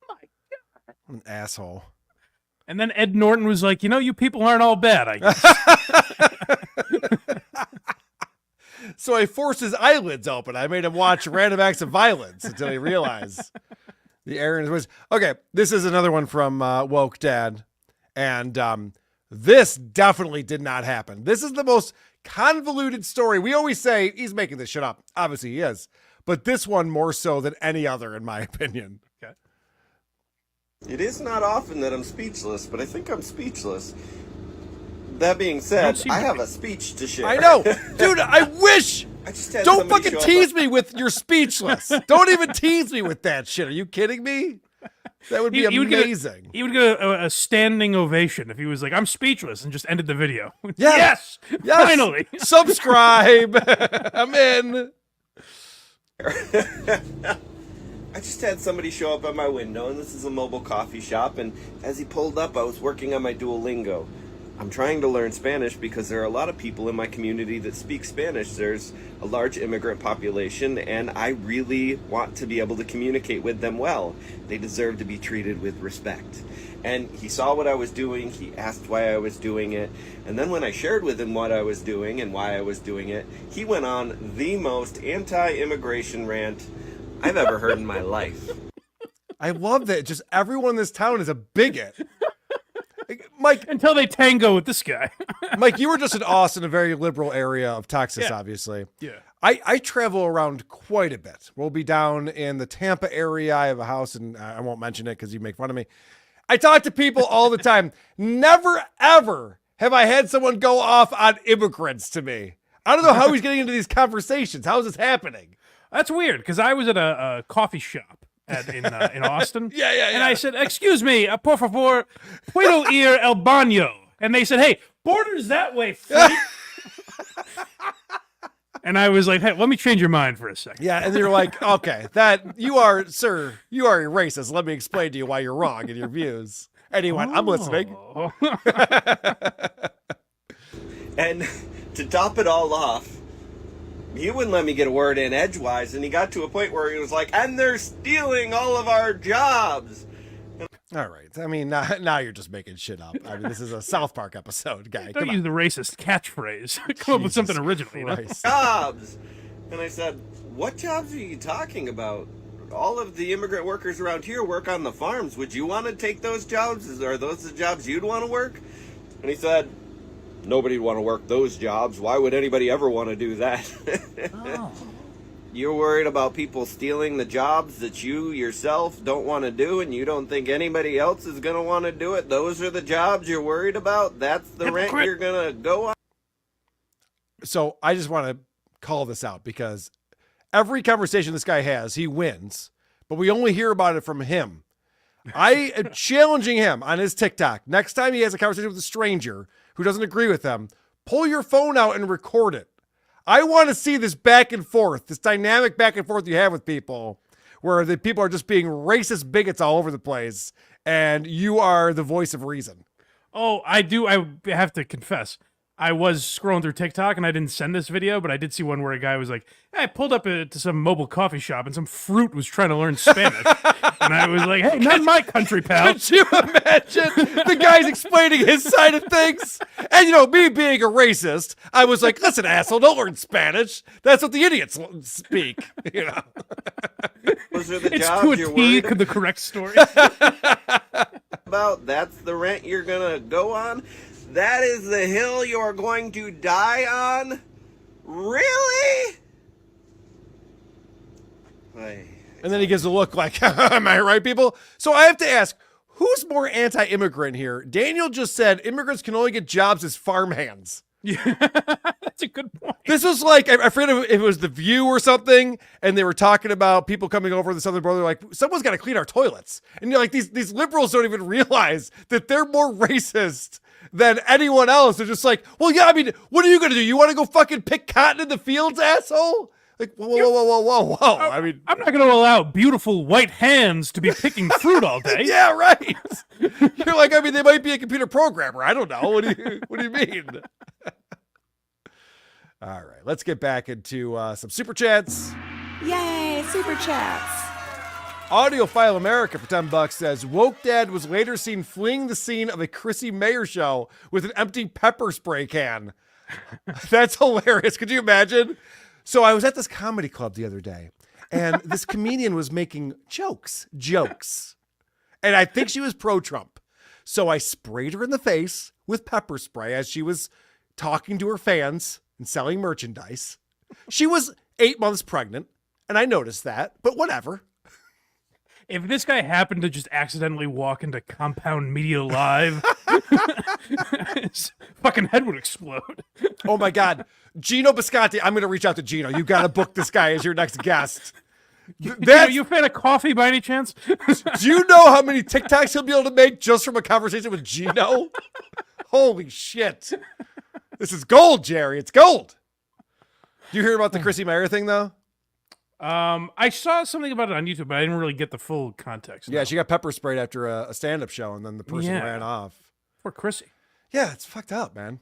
My God. I'm an asshole. And then Ed Norton was like, you people aren't all bad, I guess. So I forced his eyelids open. I made him watch random acts of violence until he realized the errand was. Okay, this is another one from Woke Dad. And this definitely did not happen. This is the most convoluted story. We always say he's making this shit up. Obviously he is. But this one more so than any other, in my opinion. Okay. It is not often that I'm speechless, but I think I'm speechless. That being said, I have a speech to share. I know. Dude, I wish. Don't Don't fucking tease me with you're speechless. Don't even tease me with that shit. Are you kidding me? That would be amazing. He would get a standing ovation if he was like, I'm speechless, and just ended the video. Yes. Yes. Finally. Subscribe. I'm in. I just had somebody show up at my window, and this is a mobile coffee shop, and as he pulled up, I was working on my Duolingo. I'm trying to learn Spanish because there are a lot of people in my community that speak Spanish. There's a large immigrant population, and I really want to be able to communicate with them well. They deserve to be treated with respect. And he saw what I was doing. He asked why I was doing it. And then when I shared with him what I was doing and why I was doing it, he went on the most anti-immigration rant I've ever heard in my life. I love that just everyone in this town is a bigot. Mike, until they tango with this guy. Mike, you were just in Austin, a very liberal area of Texas, obviously. Yeah. I travel around quite a bit. We'll be down in the Tampa area. I have a house, and I won't mention it because you make fun of me. I talk to people all the time. Never, ever have I had someone go off on immigrants to me. I don't know how he's getting into these conversations. How is this happening? That's weird, because I was at a coffee shop in Austin. Yeah. And I said, excuse me, por favor, puedo ir al baño? And they said, hey, border's that way, freak. And I was like, hey, let me change your mind for a second. Yeah, and you're like, okay, that you are a racist. Let me explain to you why you're wrong in your views. Anyway, I'm listening. And to top it all off, he wouldn't let me get a word in edgewise, and he got to a point where he was like, and they're stealing all of our jobs. All right. I mean, now you're just making shit up. I mean, this is a South Park episode, guy. Don't use the racist catchphrase. Come up with something original. You know? Jobs. And I said, what jobs are you talking about? All of the immigrant workers around here work on the farms. Would you want to take those jobs? Are those the jobs you'd want to work? And he said, nobody'd want to work those jobs. Why would anybody ever want to do that? You're worried about people stealing the jobs that you yourself don't want to do, and you don't think anybody else is going to want to do it? Those are the jobs you're worried about? That's the rent you're going to go on? So I just want to call this out, because every conversation this guy has, he wins, but we only hear about it from him. I am challenging him on his TikTok. Next time he has a conversation with a stranger who doesn't agree with them, pull your phone out and record it. I want to see this back and forth, this dynamic back and forth you have with people, where the people are just being racist bigots all over the place, and you are the voice of reason. Oh, I do. I have to confess, I was scrolling through TikTok, and I didn't send this video, but I did see one where a guy was like, hey, I pulled up to some mobile coffee shop, and some fruit was trying to learn Spanish. And I was like, hey, not in my country, pal. Could you imagine the guy's explaining his side of things? And, me being a racist, I was like, listen, asshole, don't learn Spanish. That's what the idiots speak. Those are the It's jobs to a you're T, worried the correct story. about? That's the rent you're going to go on? That is the hill you're going to die on? Really? And then he gives a look like, am I right, people? So I have to ask, who's more anti-immigrant here? Daniel just said immigrants can only get jobs as farmhands. Yeah, that's a good point. This was like, I forget if it was The View or something, and they were talking about people coming over the southern border, like, someone's got to clean our toilets. And you're like, these liberals don't even realize that they're more racist than anyone else. They're just like, well, yeah, I mean, what are you going to do? You want to go fucking pick cotton in the fields, asshole? Like, whoa. I mean, I'm not going to allow beautiful white hands to be picking fruit all day. Yeah, right. You're like, I mean, they might be a computer programmer. I don't know. What do you mean? All right, let's get back into some super chats. Yay, super chats. Audiophile America for $10 says, woke dad was later seen fleeing the scene of a Chrissy Mayer show with an empty pepper spray can. That's hilarious. Could you imagine? So I was at this comedy club the other day, and this comedian was making jokes. And I think she was pro-Trump. So I sprayed her in the face with pepper spray as she was talking to her fans and selling merchandise. She was 8 months pregnant, and I noticed that, but whatever. If this guy happened to just accidentally walk into Compound Media Live, his fucking head would explode. Oh my God. Gino Bisconti, I'm going to reach out to Gino. You got to book this guy as your next guest. You a fan of coffee by any chance? Do you know how many TikToks he'll be able to make just from a conversation with Gino? Holy shit. This is gold, Jerry. It's gold. Do you hear about the Chrissy Mayer thing, though? I saw something about it on YouTube, but I didn't really get the full context. Yeah, she got pepper sprayed after a stand-up show, and then the person ran off. Poor Chrissy. Yeah, it's fucked up, man.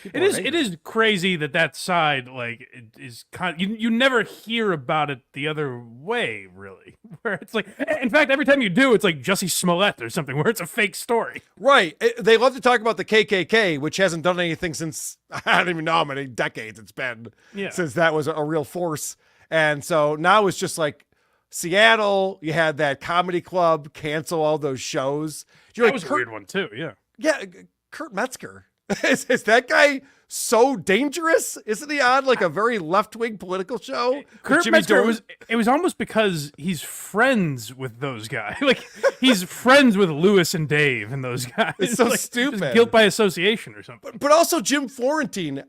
People It are is. angry. It is crazy that side like it is kind. You never hear about it the other way, really. Where it's like, in fact, every time you do, it's like Jussie Smollett or something, where it's a fake story. Right. They love to talk about the KKK, which hasn't done anything since, I don't even know how many decades it's been since that was a real force. And so now it's just like Seattle, you had that comedy club cancel all those shows. That was a weird one too, yeah. Yeah, Kurt Metzger. Is that guy so dangerous? Isn't he on like a very left-wing political show? Kurt Metzger it was almost because he's friends with those guys. Like he's friends with Lewis and Dave and those guys. It's so like, stupid. just guilt by association or something. But also Jim Florentine.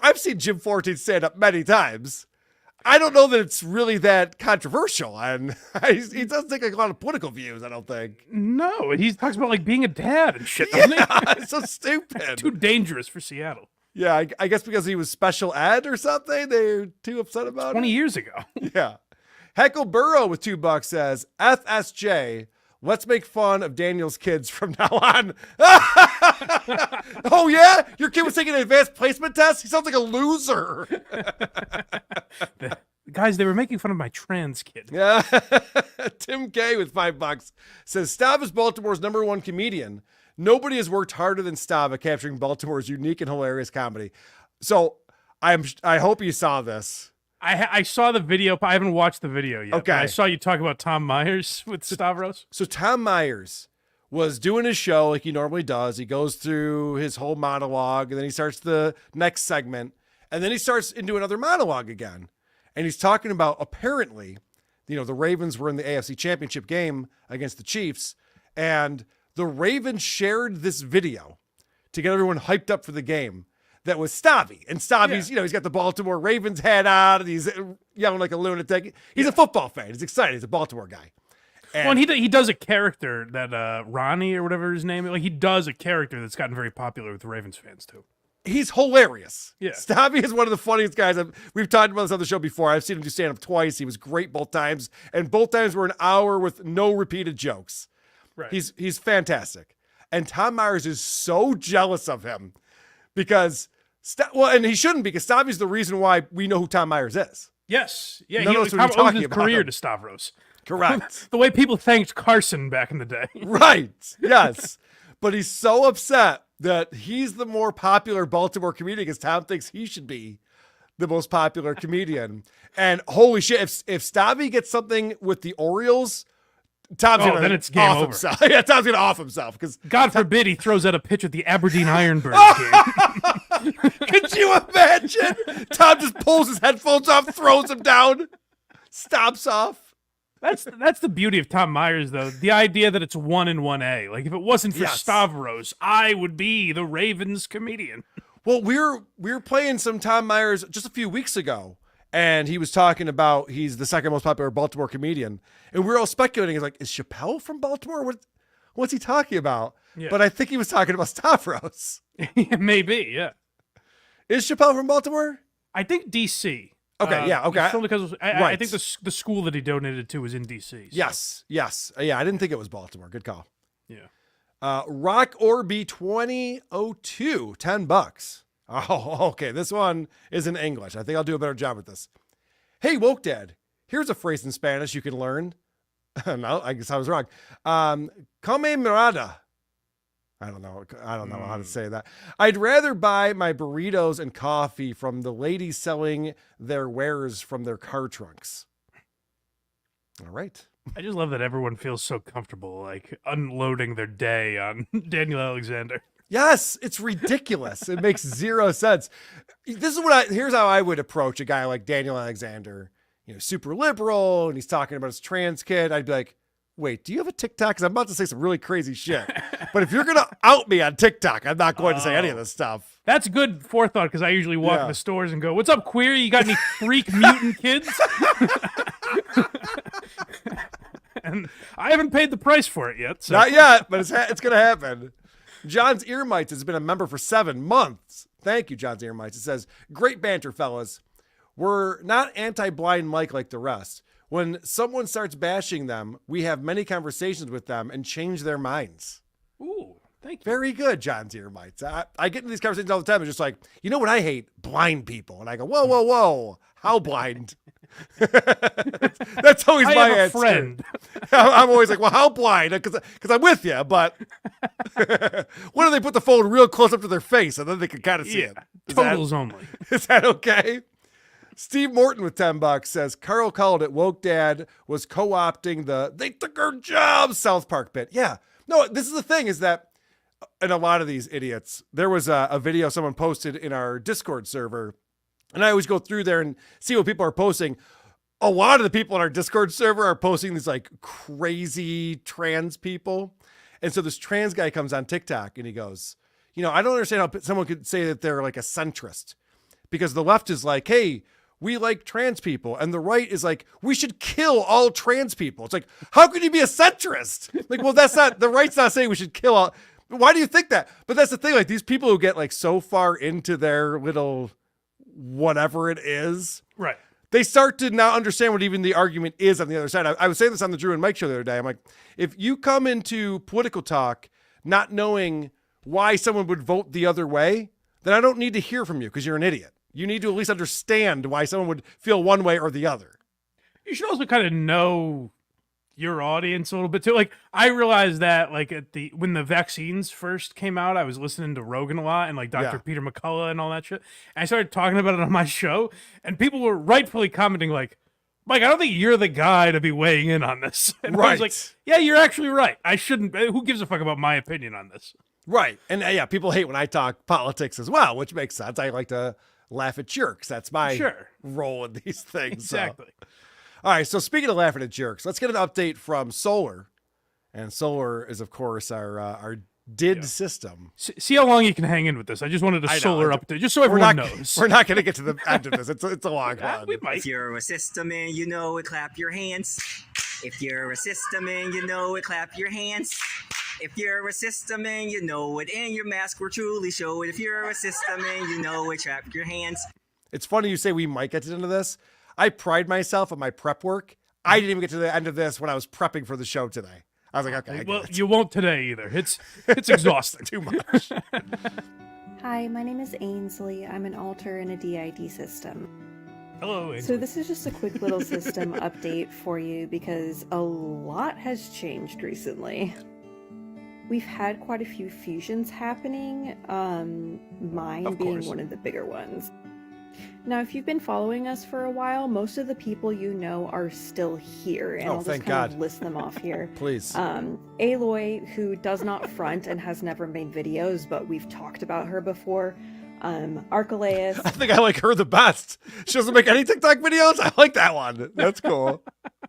I've seen Jim Florentine stand up many times. I don't know that it's really that controversial, and he doesn't take like, a lot of political views, I don't think. No, he talks about like being a dad and shit. Yeah, Doesn't he? it's so stupid. Too dangerous for Seattle. Yeah, I guess because he was special ed or something, they're too upset about 20 it. years ago. Yeah. Heckle Burrow with $2 says, FSJ, let's make fun of Daniel's kids from now on. Oh, yeah? Your kid was taking an advanced placement test? He sounds like a loser. Guys, they were making fun of my trans kid. Yeah. Tim K with $5 says, Stav is Baltimore's #1 comedian. Nobody has worked harder than Stav at capturing Baltimore's unique and hilarious comedy. So I hope you saw this. I saw the video. I haven't watched the video yet. Okay. But I saw you talk about Tom Myers with Stavros. So Tom Myers was doing his show like he normally does. He goes through his whole monologue, and then he starts the next segment, and then he starts into another monologue again. And he's talking about, apparently, the Ravens were in the AFC Championship game against the Chiefs, and the Ravens shared this video to get everyone hyped up for the game. That was Stabby. And Stabby's, he's got the Baltimore Ravens hat on, and he's yelling like a lunatic. He's a football fan. He's excited. He's a Baltimore guy. And he does a character that Ronnie or whatever his name is. Like he does a character that's gotten very popular with the Ravens fans too. He's hilarious. Yeah. Stabby is one of the funniest guys. We've talked about this on the show before. I've seen him do stand-up twice. He was great both times. And both times were an hour with no repeated jokes. Right. He's fantastic. And Tom Myers is so jealous of him because, and he shouldn't, because Stabby's the reason why we know who Tom Myers is. Yes. Yeah, None he of was us would be talking his about carear him. to Stavros. Correct. The way people thanked Carson back in the day. Right. Yes. But he's so upset that he's the more popular Baltimore comedian because Tom thinks he should be the most popular comedian. And holy shit, if Stabby gets something with the Orioles, Tom's gonna then it's game off over. himself. Yeah, Tom's gonna off himself because God forbid he throws out a pitch at the Aberdeen Ironbirds game. Could you imagine? Tom just pulls his headphones off, throws them down, stops off. That's the beauty of Tom Myers, though. The idea that it's 1 and 1A. Like if it wasn't for Stavros, I would be the Ravens comedian. Well, we were playing some Tom Myers just a few weeks ago, and he was talking about he's the second most popular Baltimore comedian, and we were all speculating. It's like, is Chappelle from Baltimore? What's he talking about? Yeah. But I think he was talking about Stavros. Maybe, yeah. Is Chappelle from Baltimore? I think D.C. Okay, yeah, okay. Because I Right. think the school that he donated to was in D.C. So. Yes. Yeah, I didn't think it was Baltimore. Good call. Yeah. Rock Orby 2002, $10. Oh, okay. This one is in English. I think I'll do a better job with this. Hey, woke dad. Here's a phrase in Spanish you can learn. No, I guess I was wrong. Come mirada. I don't know how to say that. I'd rather buy my burritos and coffee from the ladies selling their wares from their car trunks. All right. I just love that everyone feels so comfortable, like unloading their day on Daniel Alexander. Yes, it's ridiculous. It makes zero sense. Here's how I would approach a guy like Daniel Alexander, super liberal, and he's talking about his trans kid. I'd be like, wait, do you have a TikTok? Because I'm about to say some really crazy shit. But if you're going to out me on TikTok, I'm not going to say any of this stuff. That's good forethought because I usually walk in the stores and go, "What's up, queer? You got any freak mutant kids?" And I haven't paid the price for it yet. So. Not yet, but it's going to happen. John's Earmites has been a member for 7 months. Thank you, John's Earmites. It says, great banter, fellas. We're not anti-blind Mike like the rest. When someone starts bashing them, we have many conversations with them and change their minds. Ooh. Thank you. Very good, John Diermites. I get into these conversations all the time. It's just like, you know what I hate? Blind people. And I go, whoa, whoa, whoa. How blind? That's always my answer. Friend. I'm always like, well, how blind? Because I'm with you, but what if they put the phone real close up to their face and then they can kind of see it? Totals only. Is that okay? Steve Morton with $10 says, Carl called it woke dad was co-opting the they took our jobs South Park bit. Yeah. No, this is the thing is that and a lot of these idiots, there was a video someone posted in our Discord server, and I always go through there and see what people are posting. A lot of the people in our Discord server are posting these like crazy trans people. And so this trans guy comes on TikTok and he goes, you know, I don't understand how someone could say that they're like a centrist, because the left is like, hey, we like trans people. And the right is like, we should kill all trans people. It's like, how could you be a centrist? Like, well, that's not, the right's not saying we should kill all. Why do you think that? But that's the thing. Like these people who get like so far into their little whatever it is. Right. They start to not understand what even the argument is on the other side. I was saying this on the Drew and Mike show the other day. I'm like, if you come into political talk not knowing why someone would vote the other way, then I don't need to hear from you because you're an idiot. You need to at least understand why someone would feel one way or the other. You should also kind of know your audience a little bit too. Like I realized that like when the vaccines first came out, I was listening to Rogan a lot and like Dr. Peter McCullough and all that shit. And I started talking about it on my show and people were rightfully commenting like, Mike, I don't think you're the guy to be weighing in on this. And I was like, yeah, you're actually right. I shouldn't. Who gives a fuck about my opinion on this? Right. And yeah, people hate when I talk politics as well, which makes sense. I like to laugh at jerks. That's my role in these things. Exactly. So. All right. So speaking of laughing at jerks, let's get an update from Solar. And Solar is, of course, our DID system. See how long you can hang in with this. I just wanted a Solar update, just so everyone knows. We're not going to get to the end of this. It's a long one. We might. If you're a system and you know it, clap your hands. If you're a system and you know it, clap your hands. If you're a system and you know it, and your mask will truly show it. If you're a system and you know it, clap your hands. It's funny you say we might get to the end of this. I pride myself on my prep work. I didn't even get to the end of this when I was prepping for the show today. I was like, okay. Well, you won't today either. It's exhausting. Too much. Hi, my name is Ainsley. I'm an alter in a DID system. Hello, Ainsley. So this is just a quick little system update for you because a lot has changed recently. We've had quite a few fusions happening, mine being one of the bigger ones. Now, if you've been following us for a while, most of the people you know are still here, and I'll just kind of list them off here. Please. Aloy, who does not front and has never made videos, but we've talked about her before. Archelaus. I think I like her the best. She doesn't make any TikTok videos. I like that one. That's cool.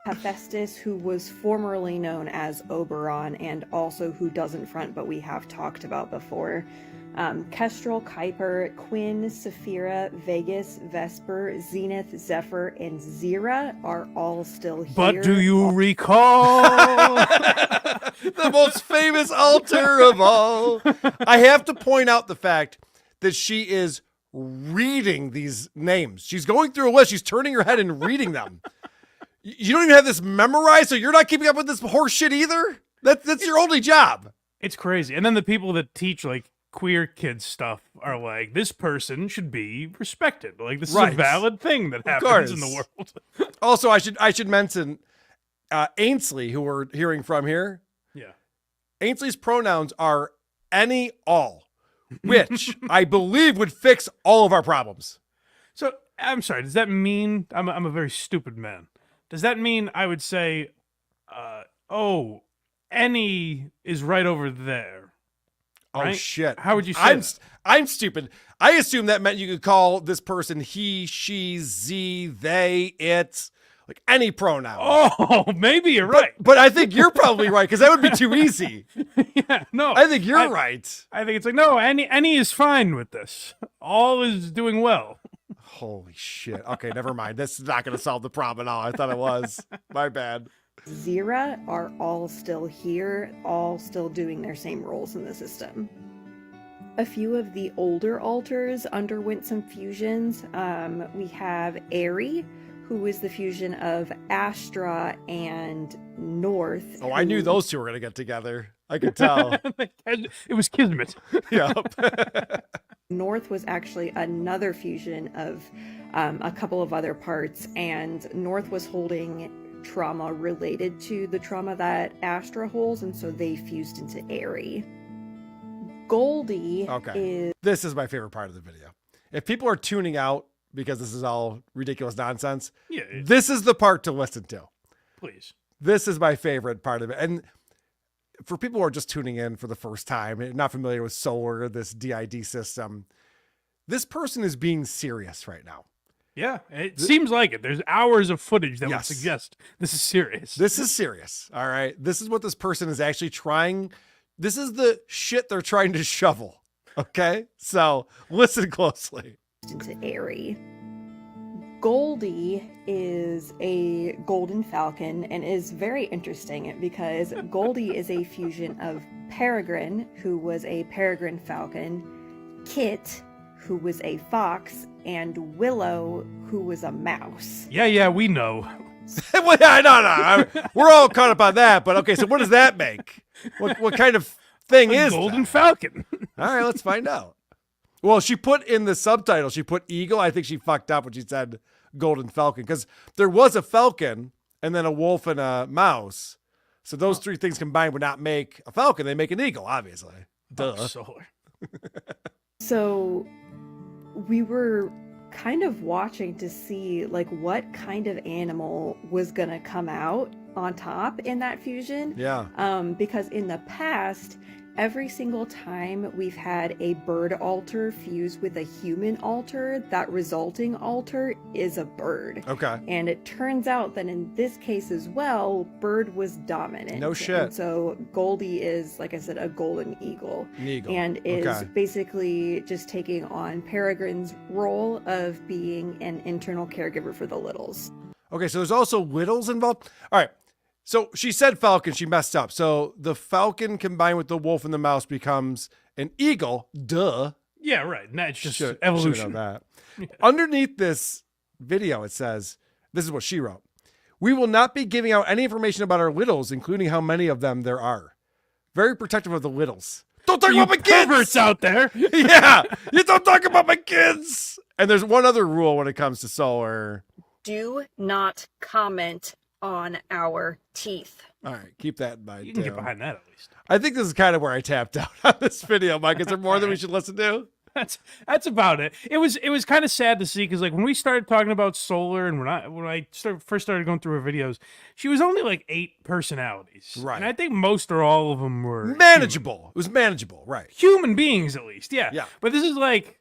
Hephaestus, who was formerly known as Oberon, and also who doesn't front, but we have talked about before. Kestrel, Kuiper, Quinn, Saphira, Vegas, Vesper, Zenith, Zephyr, and Zira are all still here. But do you recall the most famous altar of all? I have to point out the fact that she is reading these names. She's going through a list. She's turning her head and reading them. You don't even have this memorized, so you're not keeping up with this horse shit either? That's your only job. It's crazy. And then the people that teach like queer kids stuff are like, this person should be respected. Like this is a valid thing that happens in the world. Also, I should mention Ainsley, who we're hearing from here. Yeah. Ainsley's pronouns are any, all, which I believe would fix all of our problems. So I'm sorry. Does that mean I'm a very stupid man? Does that mean I would say, any is right over there? Right? Oh shit! How would you say that? I'm stupid. I assume that meant you could call this person he, she, z, they, it, like any pronoun. Oh, maybe you're right. But I think you're probably right because that would be too easy. Yeah, no. I think you're right. I think it's like, no, any is fine with this. All is doing well. Holy shit. Okay, never mind. This is not going to solve the problem at all. I thought it was. My bad. Zira are all still here, all still doing their same roles in the system. A few of the older alters underwent some fusions. We have Aerie, who is the fusion of Astra and North. Oh, I knew those two were going to get together. I could tell. It was Kismet. Yep. North was actually another fusion of a couple of other parts, and North was holding trauma related to the trauma that Astra holds, and so they fused into Airy. Goldie is... This is my favorite part of the video. If people are tuning out because this is all ridiculous nonsense, this is the part to listen to. Please. This is my favorite part of it. And for people who are just tuning in for the first time, not familiar with solar, this DID system, this person is being serious right now. Yeah, it seems like it. There's hours of footage that would suggest this is serious. This is serious. All right. This is what this person is actually trying. This is the shit they're trying to shovel. Okay. So listen closely. Into Airy. Goldie is a golden falcon and is very interesting because Goldie is a fusion of Peregrine, who was a peregrine falcon, Kit, who was a fox, and Willow, who was a mouse. Yeah, we know. Well, yeah, no. We're all caught up on that. But okay, so what does that make? What kind of thing is golden falcon? All right, let's find out. Well, she put in the subtitle, she put eagle. I think she fucked up when she said golden falcon, because there was a falcon and then a wolf and a mouse. So those three things combined would not make a falcon. They make an eagle, obviously. Duh. Solar. So we were kind of watching to see like what kind of animal was gonna come out on top in that fusion. Yeah. Because in the past, every single time we've had a bird altar fuse with a human altar, that resulting altar is a bird. Okay. And it turns out that in this case as well, bird was dominant. No shit. And so Goldie is, like I said, a golden eagle. An eagle. And is Okay. basically just taking on Peregrine's role of being an internal caregiver for the littles. Okay, so there's also littles involved. All right. So she said falcon, she messed up. So the falcon combined with the wolf and the mouse becomes an eagle. Duh. Yeah, right. And that's just Should've evolution. known that. Underneath this video, it says, this is what she wrote. We will not be giving out any information about our littles, including how many of them there are. Very protective of the littles. Don't talk about my kids! Perverts out there. Yeah, you don't talk about my kids. And there's one other rule when it comes to solar. Do not comment on our teeth. All right, keep that in mind. You can get behind that at least. I think this is kind of where I tapped out on this video, Mike. Is there more than we should listen to? That's about it. It was kind of sad to see because like when we started talking about solar and when I first started going through her videos, she was only like 8 personalities, Right? And I think most or all of them were Manageable. human. It was manageable, right? Human beings at least, yeah. Yeah. But this is like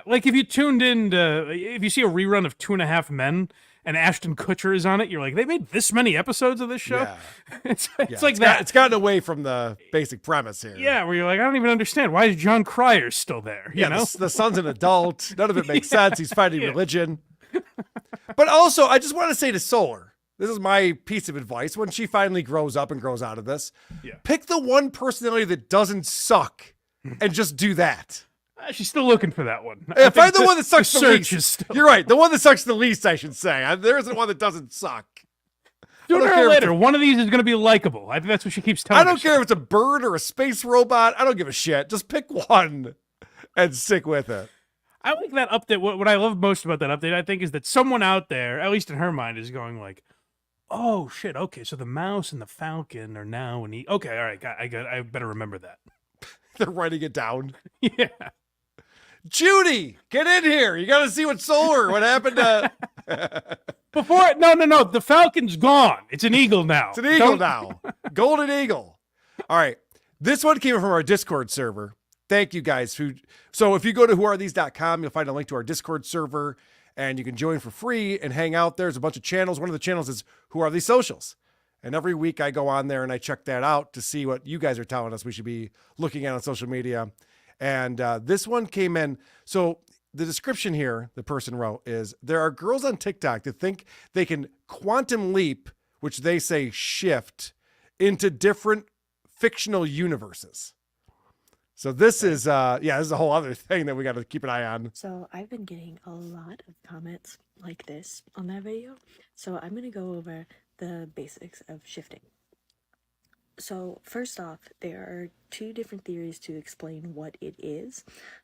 if you tuned in to if you see a rerun of 2.5 Men. And Ashton Kutcher is on it. You're like, they made this many episodes of this show? Yeah. It's Yeah, like that. It's gotten away from the basic premise here. Yeah, where you're like, I don't even understand. Why is John Cryer still there? You know? The son's an adult. None of it makes sense. He's fighting religion. But also, I just want to say to Solar, this is my piece of advice. When she finally grows up and grows out of this, pick the one personality that doesn't suck and just do that. She's still looking for that one. Find the one that sucks the search least. is still... You're right. The one that sucks the least, I should say. There isn't one that doesn't suck. Sooner or later, one of these is going to be likable. I think that's what she keeps telling I don't us. care if it's a bird or a space robot. I don't give a shit. Just pick one and stick with it. I like that update. What I love most about that update, I think, is that someone out there, at least in her mind, is going like, oh, shit, okay, so the mouse and the falcon are now okay, all right, I better remember that. They're writing it down. Yeah. Judy, get in here. You got to see what happened to... Before, no, the falcon's gone. It's an eagle now. It's an eagle now. Golden eagle. All right. This one came from our Discord server. Thank you guys. So if you go to whoarethese.com, you'll find a link to our Discord server, and you can join for free and hang out there. There's a bunch of channels. One of the channels is Who Are These Socials? And every week I go on there and I check that out to see what you guys are telling us we should be looking at on social media. And this one came in. So the description here, the person wrote, is there are girls on TikTok that think they can quantum leap, which they say shift, into different fictional universes. So this is, this is a whole other thing that we got to keep an eye on. So I've been getting a lot of comments like this on that video. So I'm going to go over the basics of shifting. So, first off, there are two different theories to explain what it is.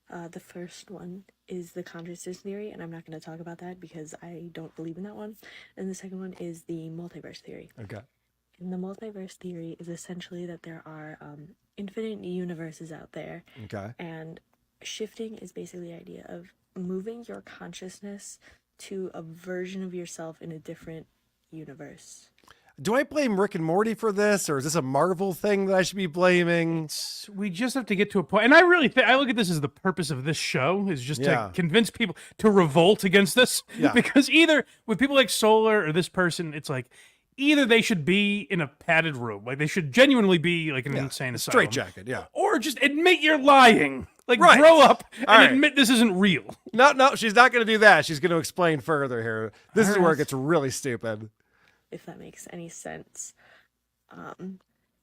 The first one is the consciousness theory, and I'm not going to talk about that because I don't believe in that one. And the second one is the multiverse theory. Okay. And the multiverse theory is essentially that there are infinite universes out there. Okay. And shifting is basically the idea of moving your consciousness to a version of yourself in a different universe. Do I blame Rick and Morty for this, or is this a Marvel thing that I should be blaming? We just have to get to a point, and I really think I look at this as the purpose of this show is just to convince people to revolt against this. Yeah. Because either with people like Solar or this person, it's like either they should be in a padded room, like they should genuinely be like an insane asylum, Straitjacket, yeah. or just admit you're lying. Like Right. grow up and All right. admit this isn't real. No, she's not going to do that. She's going to explain further here. This is All where right. it gets really stupid. If that makes any sense.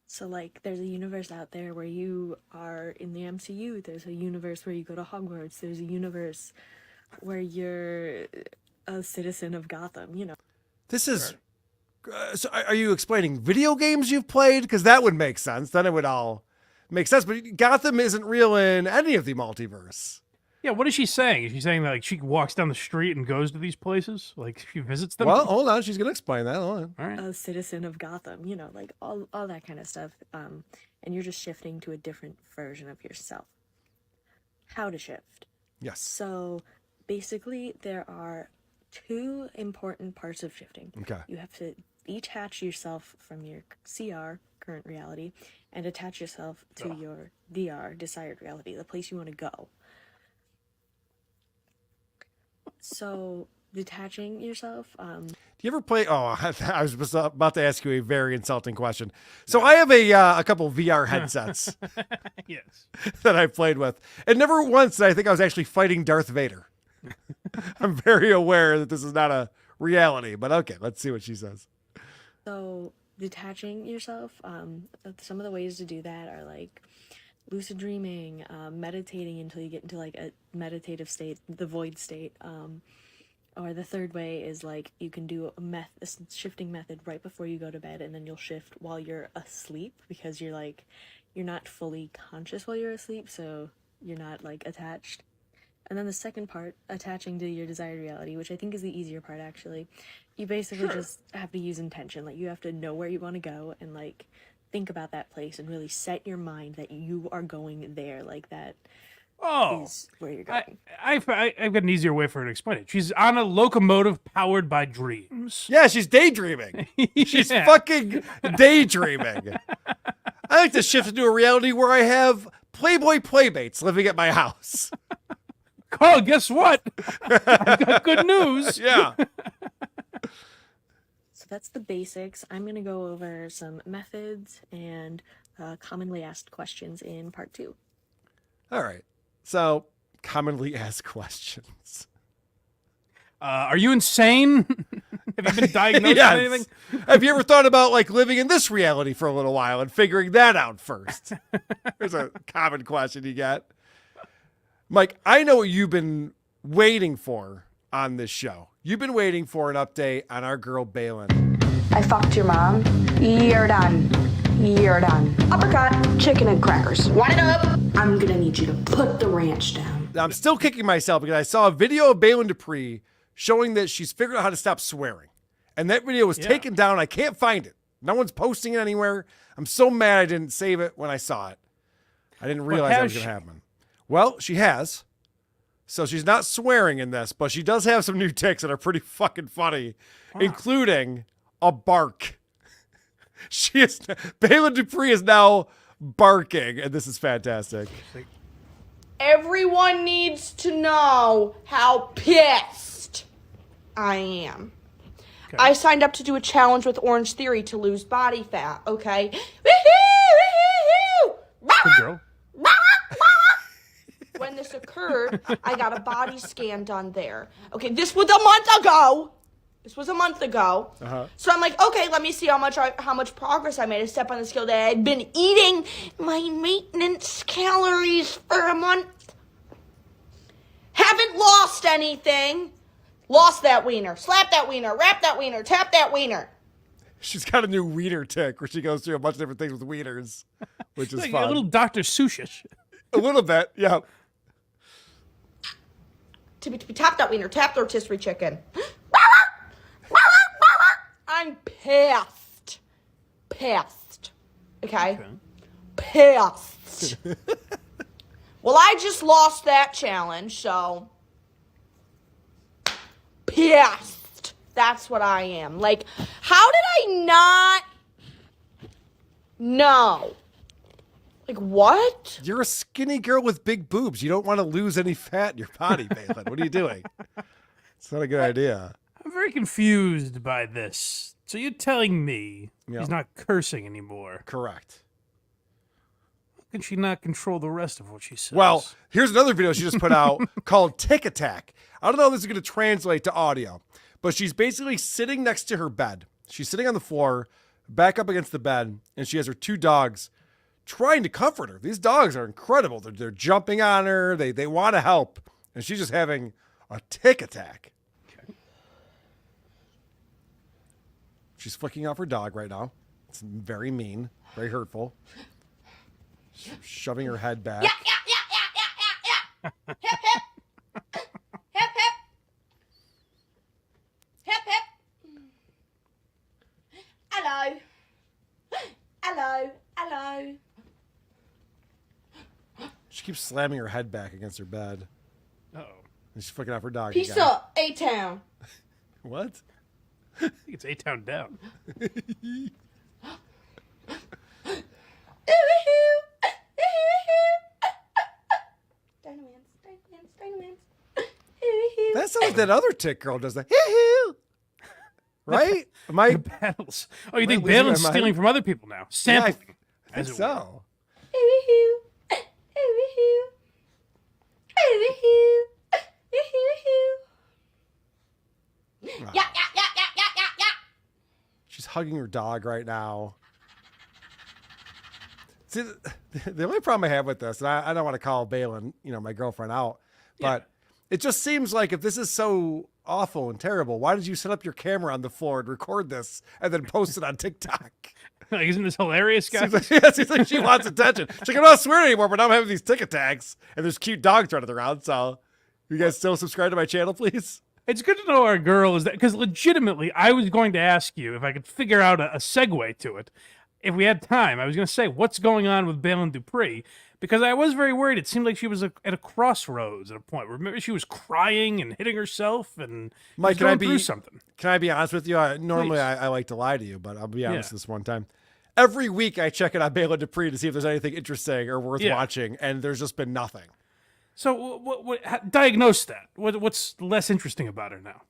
So like there's a universe out there where you are in the MCU. There's a universe where you go to Hogwarts. There's a universe where you're a citizen of Gotham, you know. This is... so are you explaining video games you've played? Because that would make sense. Then it would all make sense. But Gotham isn't real in any of the multiverse. Yeah, what is she saying? Is she saying that like she walks down the street and goes to these places? Like she visits them? Well, hold on. She's going to explain that. Hold on. All right. A citizen of Gotham, you know, like all that kind of stuff. And you're just shifting to a different version of yourself. How to shift. Yes. So basically there are two important parts of shifting. Okay. You have to detach yourself from your CR, current reality, and attach yourself to your DR, desired reality, the place you want to go. So detaching yourself. Do you ever play? Oh, I was about to ask you a very insulting question. So I have a couple VR headsets. Yes. That I played with, and never once did I think I was actually fighting Darth Vader. I'm very aware that this is not a reality, but okay, let's see what she says. So detaching yourself. Some of the ways to do that are like lucid dreaming, meditating until you get into like a meditative state, the void state. Or the third way is like you can do a shifting method right before you go to bed, and then you'll shift while you're asleep because you're not fully conscious while you're asleep, so you're not like attached. And then the second part, attaching to your desired reality, which I think is the easier part actually. You basically just have to use intention. Like you have to know where you want to go and like think about that place and really set your mind that you are going there, like that. Is where you're going. I've got an easier way for her to explain it. She's on a locomotive powered by dreams. Yeah, she's daydreaming. She's fucking daydreaming. I like to shift into a reality where I have Playboy playmates living at my house. Carl, guess what? I've got good news. Yeah. So that's the basics. I'm going to go over some methods and commonly asked questions in part 2. All right. So, commonly asked questions. Are you insane? Have you been diagnosed with anything? Have you ever thought about like living in this reality for a little while and figuring that out first? There's a common question you get. Mike, I know what you've been waiting for on this show. You've been waiting for an update on our girl Balin. I fucked your mom. You're done. You're done. Uppercut, chicken and crackers. Want it up? I'm gonna need you to put the ranch down. I'm still kicking myself because I saw a video of Balin Dupree showing that she's figured out how to stop swearing. And that video was taken down. I can't find it. No one's posting it anywhere. I'm so mad I didn't save it when I saw it. I didn't realize that was going to happen. Well, she has. So she's not swearing in this, but she does have some new tics that are pretty fucking funny, including a bark. Balin Dupree is now barking, and this is fantastic. Everyone needs to know how pissed I am. Okay. I signed up to do a challenge with Orange Theory to lose body fat, okay? Good girl. When this occurred, I got a body scan done there. Okay, this was a month ago. So I'm like, okay, let me see how much progress I made. I step on the scale that I'd been eating my maintenance calories for a month. Haven't lost anything. Lost that wiener. Slap that wiener. Wrap that wiener. Tap that wiener. She's got a new wiener tick where she goes through a bunch of different things with wieners, which is Like fun. a little Dr. Seussish. A little bit, yeah. Tippy tap that wiener, tap the rotisserie chicken. I'm pissed. Pissed. Okay? Pissed. Well, I just lost that challenge, so pissed. That's what I am. Like, how did I not know? Like, what? You're a skinny girl with big boobs. You don't want to lose any fat in your body, Balin. What are you doing? It's not a good idea. I'm very confused by this. So you're telling me Yeah. he's not cursing anymore? Correct. How can she not control the rest of what she says? Well, here's another video she just put out called Tick Attack. I don't know if this is going to translate to audio, but she's basically sitting next to her bed. She's sitting on the floor, back up against the bed, and she has her two dogs trying to comfort her. These dogs are incredible. They're jumping on her. They want to help, and she's just having a tick attack. Okay. She's flicking off her dog right now. It's very mean, very hurtful. Shoving her head back. Hip, hip. Hip, hip. Hip, hip. Hello. Hello. Hello. She keeps slamming her head back against her bed. Uh-oh. And she's flicking off her dog Peace again. up, A-Town. What? I think it's A-Town down. That sounds like that other tick girl does that. Hee-hoo. Right? Am I? Battles. Oh, you Am I think losing Balin's my mind? stealing from other people now? Sampling. I think as it so. She's hugging her dog right now. See, the only problem I have with this, and I don't want to call Balin, my girlfriend out, but it just seems like if this is so awful and terrible, why did you set up your camera on the floor and record this and then post it on TikTok? Like, isn't this hilarious, guys? Seems like she wants attention. She's like, I'm not swearing anymore, but now I'm having these tick attacks, and there's cute dogs running around, so you guys still subscribe to my channel, please? It's good to know our girl is that, because legitimately, I was going to ask you if I could figure out a segue to it. If we had time, I was going to say, what's going on with Balin Dupree? Because I was very worried. It seemed like she was at a crossroads at a point where maybe she was crying and hitting herself and Mike, was going through something. Can I be honest with you? Normally, Please. I like to lie to you, but I'll be honest Yeah. this one time. Every week, I check in on Balin Dupree to see if there's anything interesting or worth watching, and there's just been nothing. So diagnose that. What's less interesting about her now?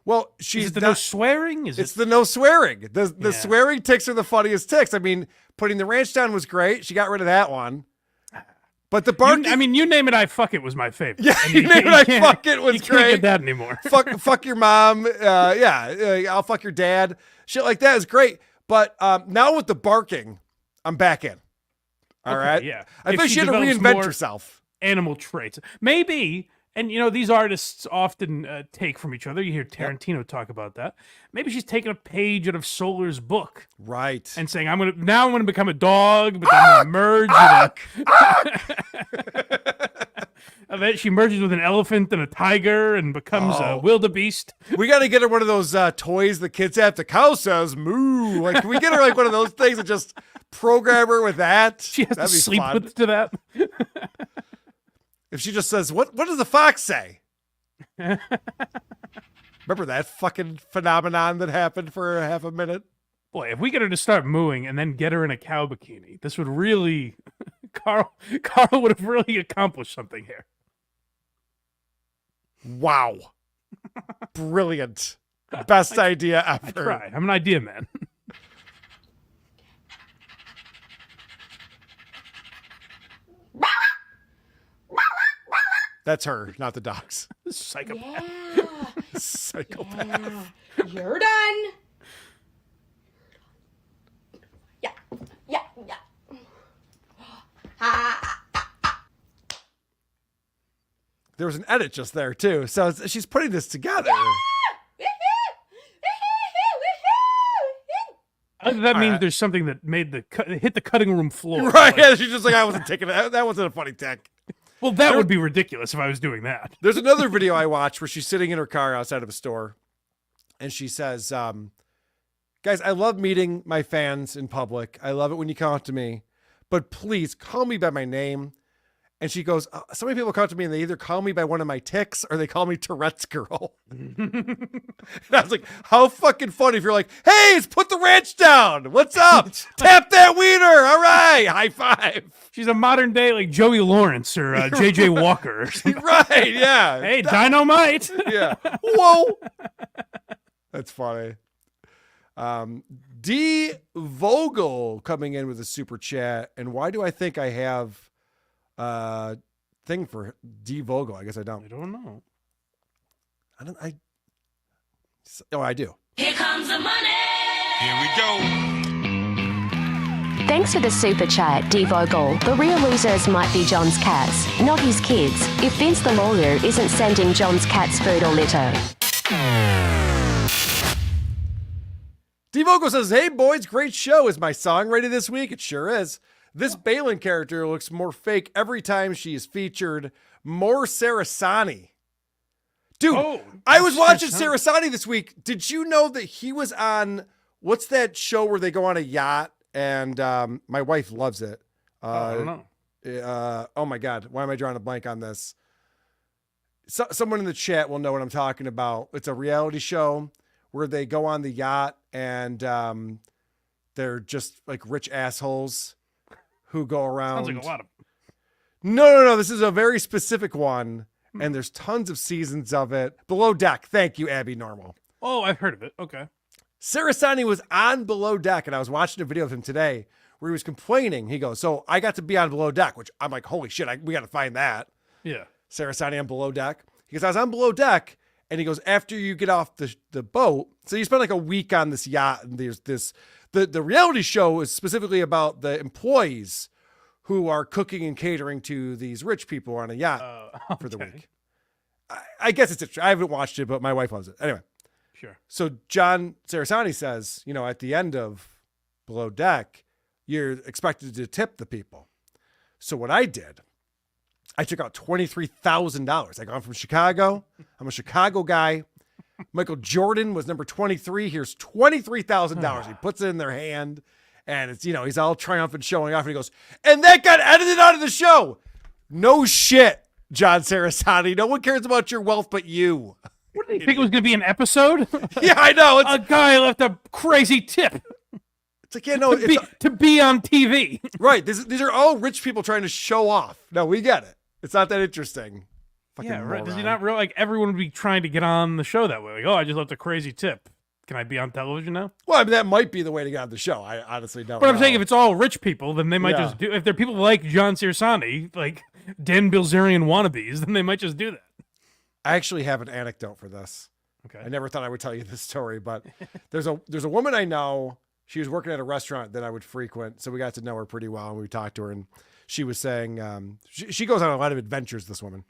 Well, Is it the no swearing? It's the no swearing. The swearing ticks are the funniest ticks. I mean, putting the ranch down was great. She got rid of that one. But the barking... You name it, I fuck it was my favorite. Yeah, And you name it, I fuck it was you great. can't get that anymore. fuck your mom. I'll fuck your dad. Shit like that is great. But now with the barking, I'm back in. All right? Yeah. I If think she had to develops reinvent more herself. Animal traits. Maybe, and these artists often take from each other. You hear Tarantino talk about that. Maybe she's taking a page out of Solar's book. Right. And saying, I'm gonna become a dog, but then I'm gonna merge she merges with an elephant and a tiger and becomes a wildebeest. We got to get her one of those toys the kids have. The cow says moo. Like, can we get her like one of those things and just program her with that? She has That'd to be sleep fun. to that. If she just says, what does the fox say? Remember that fucking phenomenon that happened for half a minute? Boy, if we get her to start mooing and then get her in a cow bikini, this would really... Carl would have really accomplished something here. Wow. Brilliant. Best idea ever. I tried. I'm an idea man. That's her, not the dogs. Psychopath. Psychopath. Yeah. You're done. Yeah. There was an edit just there, too. So she's putting this together. That means there's something that made hit the cutting room floor. Right? Yeah, she's just like, I wasn't taking it. That wasn't a funny tech. Well, that would be ridiculous if I was doing that. There's another video I watched where she's sitting in her car outside of a store, and she says, "Guys, I love meeting my fans in public. I love it when you come up to me, but please call me by my name." And she goes, so many people come to me and they either call me by one of my tics or they call me Tourette's girl. And I was like, how fucking funny if you're like, hey, it's put the ranch down. What's up? Tap that wiener. All right. High five. She's a modern day like Joey Lawrence or JJ Walker or something. Right. Yeah. Hey, Dynamite. Yeah. Whoa. That's funny. D Vogel coming in with a super chat. And why do I think I have thing for D Vogel? I guess I don't. I don't know. I do. Here comes the money. Here we go. Thanks for the super chat, D Vogel. The real losers might be John's cats, not his kids. If Vince the lawyer isn't sending John's cats food or litter. D Vogel says, hey boys, great show. Is my song ready this week? It sure is. This Balin character looks more fake every time she is featured. More Sarasani. Dude, I was watching Sarasani this week. Did you know that he was on, what's that show where they go on a yacht? And my wife loves it. I don't know. Oh my God. Why am I drawing a blank on this? Someone in the chat will know what I'm talking about. It's a reality show where they go on the yacht and they're just like rich assholes who go around. Sounds like a lot of. No. This is a very specific one, and there's tons of seasons of it. Below Deck. Thank you, Abby Normal. Oh, I've heard of it. Okay. Sarasani was on Below Deck, and I was watching a video of him today where he was complaining. He goes, so I got to be on Below Deck, which I'm like, holy shit, we got to find that. Yeah. Sarasani on Below Deck. He goes, I was on Below Deck, and he goes, after you get off the boat, so you spend like a week on this yacht, and there's this, the reality show is specifically about the employees who are cooking and catering to these rich people on a yacht for the week. I guess it's I haven't watched it, but my wife loves it. Anyway. Sure. So John Sarasani says, at the end of Below Deck, you're expected to tip the people. So what I did, I took out $23,000. I got from Chicago. I'm a Chicago guy. Michael Jordan was number 23. Here's $23,000. He puts it in their hand, and it's, he's all triumphant showing off, and he goes, and that got edited out of the show. No shit, John Sarasani. No one cares about your wealth but you. What did you think it was going to be an episode? Yeah, I know. A guy left a crazy tip. It's like, to be on TV. Right. These are all rich people trying to show off. No, we get it. It's not that interesting. Fucking yeah, right. moron. Does he not realize everyone would be trying to get on the show that way? Like, I just left a crazy tip. Can I be on television now? Well, I mean, that might be the way to get on the show. I honestly don't know. But I'm saying if it's all rich people, then they might just do. If they're people like John Sarasani, like Dan Bilzerian wannabes, then they might just do that. I actually have an anecdote for this. Okay. I never thought I would tell you this story, but there's a woman I know. She was working at a restaurant that I would frequent, so we got to know her pretty well, and we talked to her, and she was saying she goes on a lot of adventures, this woman.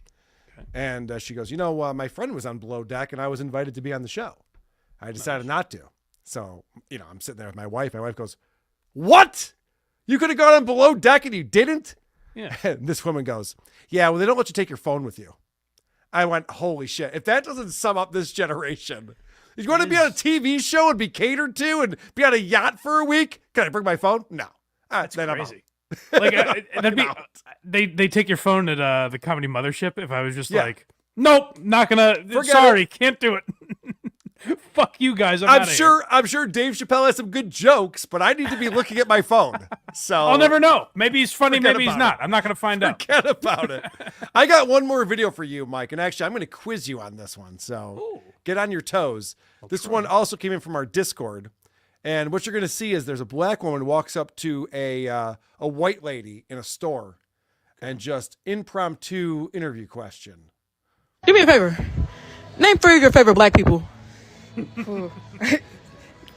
Okay. And she goes, my friend was on Below Deck, and I was invited to be on the show. I decided not to. So, I'm sitting there with my wife. My wife goes, what? You could have gone on Below Deck and you didn't? Yeah. And this woman goes, yeah, well, they don't let you take your phone with you. I went, holy shit. If that doesn't sum up this generation, you want to be on a TV show and be catered to and be on a yacht for a week? Can I bring my phone? No. That's crazy. Like that'd be they take your phone at the Comedy Mothership if I was just like, nope, not gonna. Sorry, can't do it. Fuck you guys. I'm sure Dave Chappelle has some good jokes, but I need to be looking at my phone. So I'll never know. Maybe he's funny, maybe he's not. I'm not going to find out. Forget about it. I got one more video for you, Mike, and actually I'm going to quiz you on this one. So get on your toes. This one also came in from our Discord, and what you're going to see is there's a black woman walks up to a white lady in a store, and just impromptu interview question. Do me a favor. Name 3 of your favorite black people.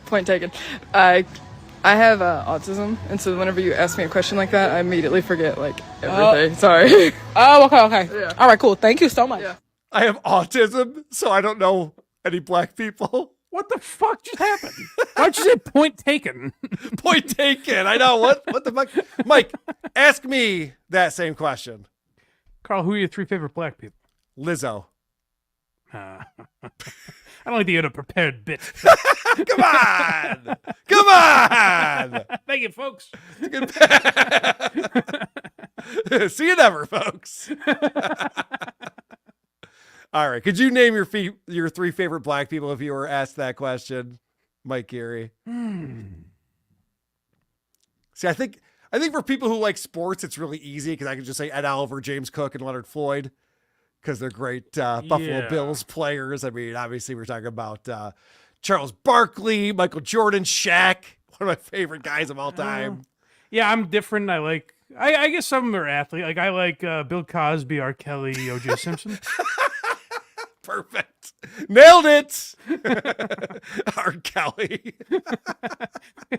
Point taken. I have autism, and so whenever you ask me a question like that, I immediately forget everything. Sorry. Oh, okay. Yeah. All right, cool. Thank you so much. Yeah. I have autism, so I don't know any black people. What the fuck just happened? Why'd you say point taken? Point taken. I know. What the fuck? Mike, ask me that same question. Carl, who are your 3 favorite black people? Lizzo. I don't like the unprepared bit. Come on. Come on. Thank you, folks. See you never, folks. All right. Could you name your 3 favorite black people if you were asked that question, Mike Geary? See, I think for people who like sports, it's really easy because I can just say Ed Oliver, James Cook, and Leonard Floyd because they're great Buffalo Bills players. I mean, obviously, we're talking about Charles Barkley, Michael Jordan, Shaq, one of my favorite guys of all time. Yeah, I'm different. I guess some of them are athletes. Like I like Bill Cosby, R. Kelly, O.J. Simpson. Perfect. Nailed it. R. Kelly.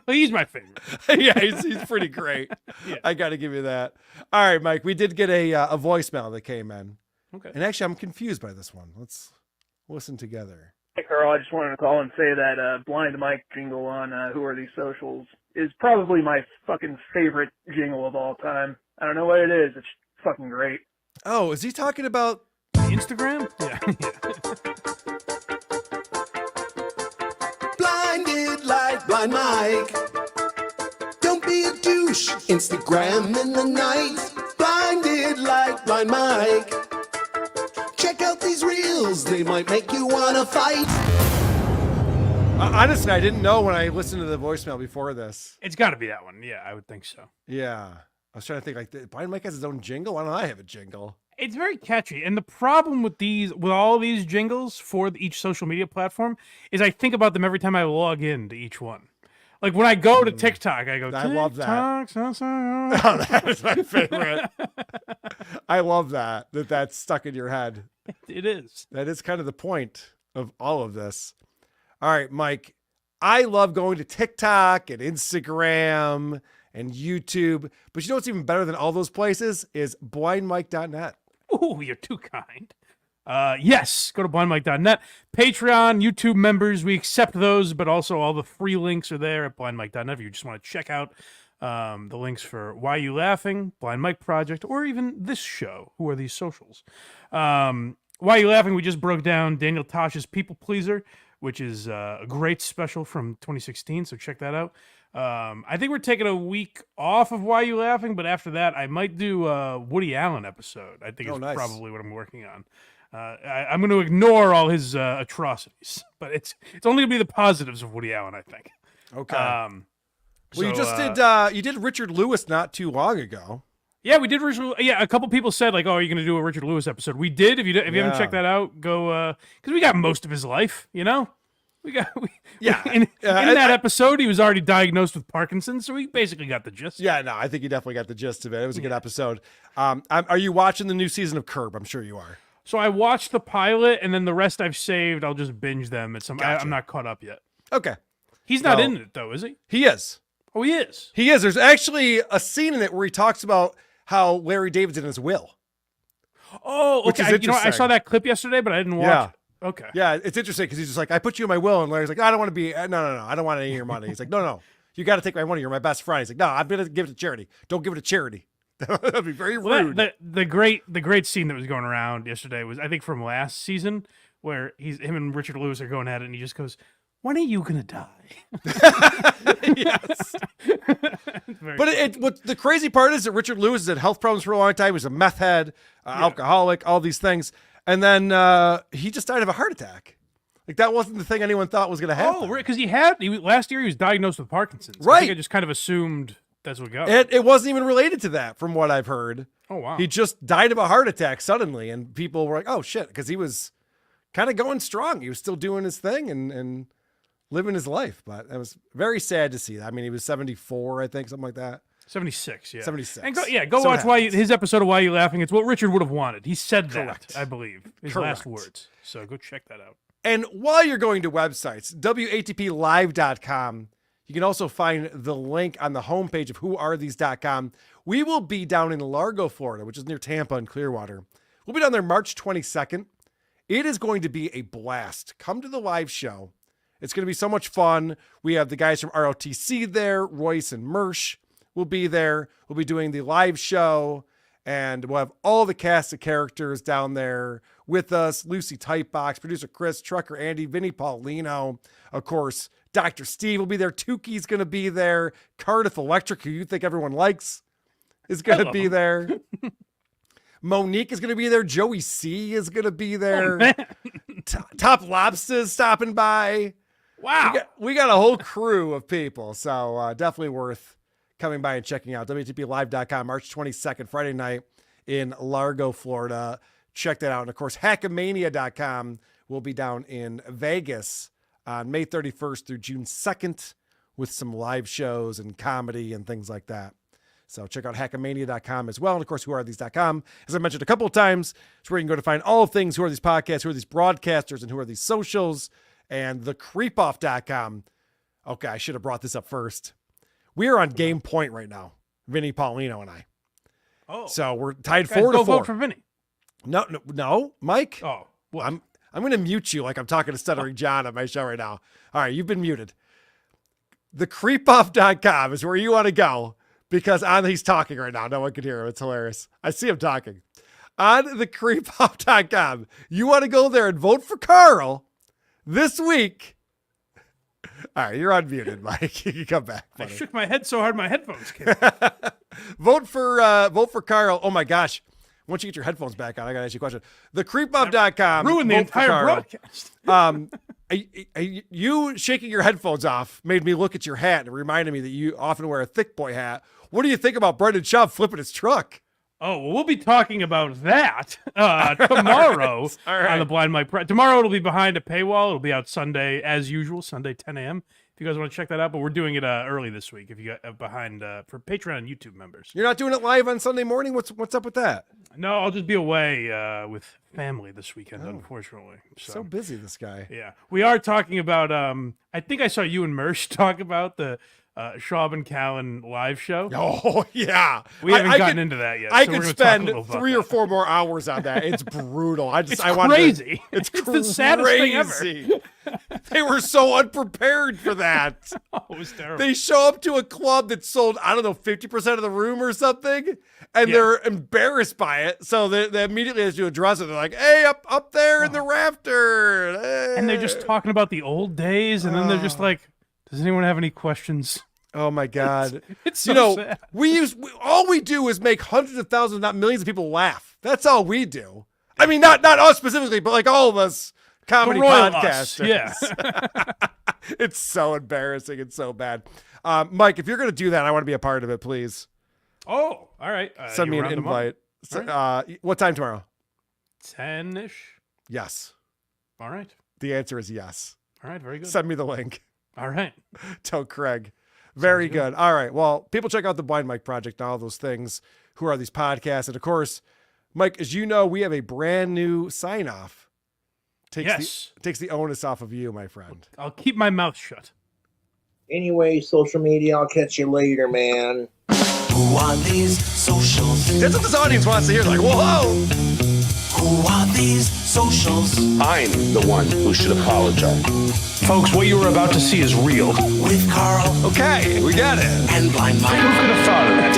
He's my favorite. Yeah, he's pretty great. Yeah. I got to give you that. All right, Mike, we did get a voicemail that came in. Okay. And actually, I'm confused by this one. Let's listen together. Hey, Carl, I just wanted to call and say that Blind Mike jingle on Who Are These Socials is probably my fucking favorite jingle of all time. I don't know what it is. It's fucking great. Oh, is he talking about Instagram? Yeah. Blinded like Blind Mike. Don't be a douche. Instagram in the night. Blinded like Blind Mike. Check out these reels. They might make you wanna fight. Honestly, I didn't know when I listened to the voicemail before this. It's got to be that one. Yeah, I would think so. Yeah. I was trying to think, like, Blind Mike has his own jingle? Why don't I have a jingle? It's very catchy. And the problem with all these jingles for each social media platform is I think about them every time I log into each one. Like when I go to TikTok, I go, I love that. TikTok, Oh, that is my favorite. I love that's stuck in your head. It is. That is kind of the point of all of this. All right, Mike, I love going to TikTok and Instagram and YouTube, but you know what's even better than all those places is blindmike.net. Ooh, you're too kind. Yes, go to blindmike.net. Patreon, YouTube members, we accept those, but also all the free links are there at blindmike.net if you just want to check out the links for Why You Laughing, Blind Mike Project, or even this show, Who Are These Socials. Why You Laughing, we just broke down Daniel Tosh's People Pleaser, which is a great special from 2016, so check that out. I think we're taking a week off of Why You Laughing, but after that, I might do a Woody Allen episode. I think it's probably what I'm working on. I'm going to ignore all his atrocities, but it's only going to be the positives of Woody Allen, I think. Okay. Well, you just did Richard Lewis not too long ago. Yeah, we did Richard. Yeah, a couple people said like, "Oh, are you going to do a Richard Lewis episode?" We did. If you haven't checked that out, go because we got most of his life. You know, in that episode, he was already diagnosed with Parkinson's, so we basically got the gist. Yeah, no, I think you definitely got the gist of it. It was a good episode. Are you watching the new season of Curb? I'm sure you are. So I watched the pilot, and then the rest I've saved. I'll just binge them. I'm not caught up yet. Okay. He's not in it though, is he? He is. Oh, he is. He is. There's actually a scene in it where he talks about how Larry David's in his will. Oh, okay. Which is interesting. I saw that clip yesterday, but I didn't watch it. Okay. Yeah, it's interesting because he's just like, I put you in my will, and Larry's like, I don't want to be. No, I don't want any of your money. He's like, no, you got to take my money. You're my best friend. He's like, no, I'm gonna give it to charity. Don't give it to charity. That'd be very rude. The great scene that was going around yesterday was, I think, from last season, where him and Richard Lewis are going at it, and he just goes, "When are you gonna die?" Yes. But what the crazy part is that Richard Lewis had health problems for a long time. He was a meth head, alcoholic, all these things, and then he just died of a heart attack. Like that wasn't the thing anyone thought was going to happen. Oh, right, because last year he was diagnosed with Parkinson's. Right. I think I just kind of assumed that's what got it. It wasn't even related to that, from what I've heard. Oh wow. He just died of a heart attack suddenly, and people were like, "Oh shit," because he was kind of going strong. He was still doing his thing and living his life, but it was very sad to see that. I mean, he was 74, I think, something like that. 76, yeah. 76. And go watch his episode of Why You Laughing. It's what Richard would have wanted. He said Correct. that, I believe, his Correct. last words. So go check that out. And while you're going to websites, WATPlive.com, you can also find the link on the homepage of whoarethese.com. We will be down in Largo, Florida, which is near Tampa and Clearwater. We'll be down there March 22nd. It is going to be a blast. Come to the live show. It's going to be so much fun. We have the guys from ROTC there. Royce and Mersh will be there. We'll be doing the live show, and we'll have all the cast of characters down there with us. Lucy Typebox, producer Chris, Trucker Andy, Vinny Paulino. Of course, Dr. Steve will be there. Tukey's going to be there. Cardiff Electric, who you think everyone likes, is going to be there. Monique is going to be there. Joey C is going to be there. Top Lobster is stopping by. Wow. We got a whole crew of people. So definitely worth coming by and checking out. WTPLive.com, March 22nd, Friday night in Largo, Florida. Check that out. And of course, Hackamania.com will be down in Vegas on May 31st through June 2nd with some live shows and comedy and things like that. So check out Hackamania.com as well. And of course, whoareThese.com. As I mentioned a couple of times, it's where you can go to find all things Who Are These Podcasts, Who Are These Broadcasters, and Who Are These Socials, and thecreepoff.com. Okay, I should have brought this up first. We are on game point right now, Vinny Paulino and I. Oh. So we're tied Guys, 4-4. go vote for Vinny. No, Mike. Oh, what? I'm going to mute you like I'm talking to Stuttering John on my show right now. All right, you've been muted. Thecreepoff.com is where you want to go. Because he's talking right now. No one can hear him. It's hilarious. I see him talking. On thecreepoff.com, you want to go there and vote for Karl this week. All right, you're unmuted, Mike. You can come back. I shook my head so hard my headphones came. Vote for Karl. Oh my gosh. Once you get your headphones back on, I got to ask you a question. Thecreepoff.com. Ruined the entire broadcast. You shaking your headphones off made me look at your hat and reminded me that you often wear a thick boy hat. What do you think about Brendan Schaub flipping his truck? Oh, well, we'll be talking about that tomorrow on the Blind Mike. Tomorrow it'll be behind a paywall. It'll be out Sunday as usual, Sunday 10 a.m. If you guys want to check that out, but we're doing it early this week. If you got behind for Patreon and YouTube members, you're not doing it live on Sunday morning. What's up with that? No, I'll just be away with family this weekend, unfortunately. So busy, this guy. Yeah, we are talking about. I think I saw you and Mersh talk about the Schaub and Callan live show. Oh yeah, we haven't gotten into that yet. I so could spend 3 or 4 more hours on that. It's brutal. It's crazy. It's the saddest thing ever. They were so unprepared for that. Oh, it was terrible. They show up to a club that sold, 50% of the room or something, and they're embarrassed by it. So they immediately have to address it. They're like, "Hey, up there in the rafter," and they're just talking about the old days, and then they're just like, "Does anyone have any questions?" Oh my God! It's so sad. All we do is make hundreds of thousands, not millions of people laugh. That's all we do. I mean, not us specifically, but like all of us comedy podcasters. Yeah. It's so embarrassing. It's so bad. Mike, if you're going to do that, I want to be a part of it, please. Oh, all right. Send me an invite. What time tomorrow? 10-ish. Yes. All right. The answer is yes. All right. Very good. Send me the link. All right. Tell Craig. Very good. All right. Well, people check out the Blind Mike Project and all those things. Who Are These Podcasts? And of course, Mike, as you know, we have a brand new sign off. Takes the onus off of you, my friend. I'll keep my mouth shut. Anyway, social media, I'll catch you later, man. Who are these socials? That's what this audience wants to hear. Like, whoa! Who are these socials? I'm the one who should apologize. Folks, what you are about to see is real. With Karl. Okay, we got it. And Blind Mike. Who could have thought of that?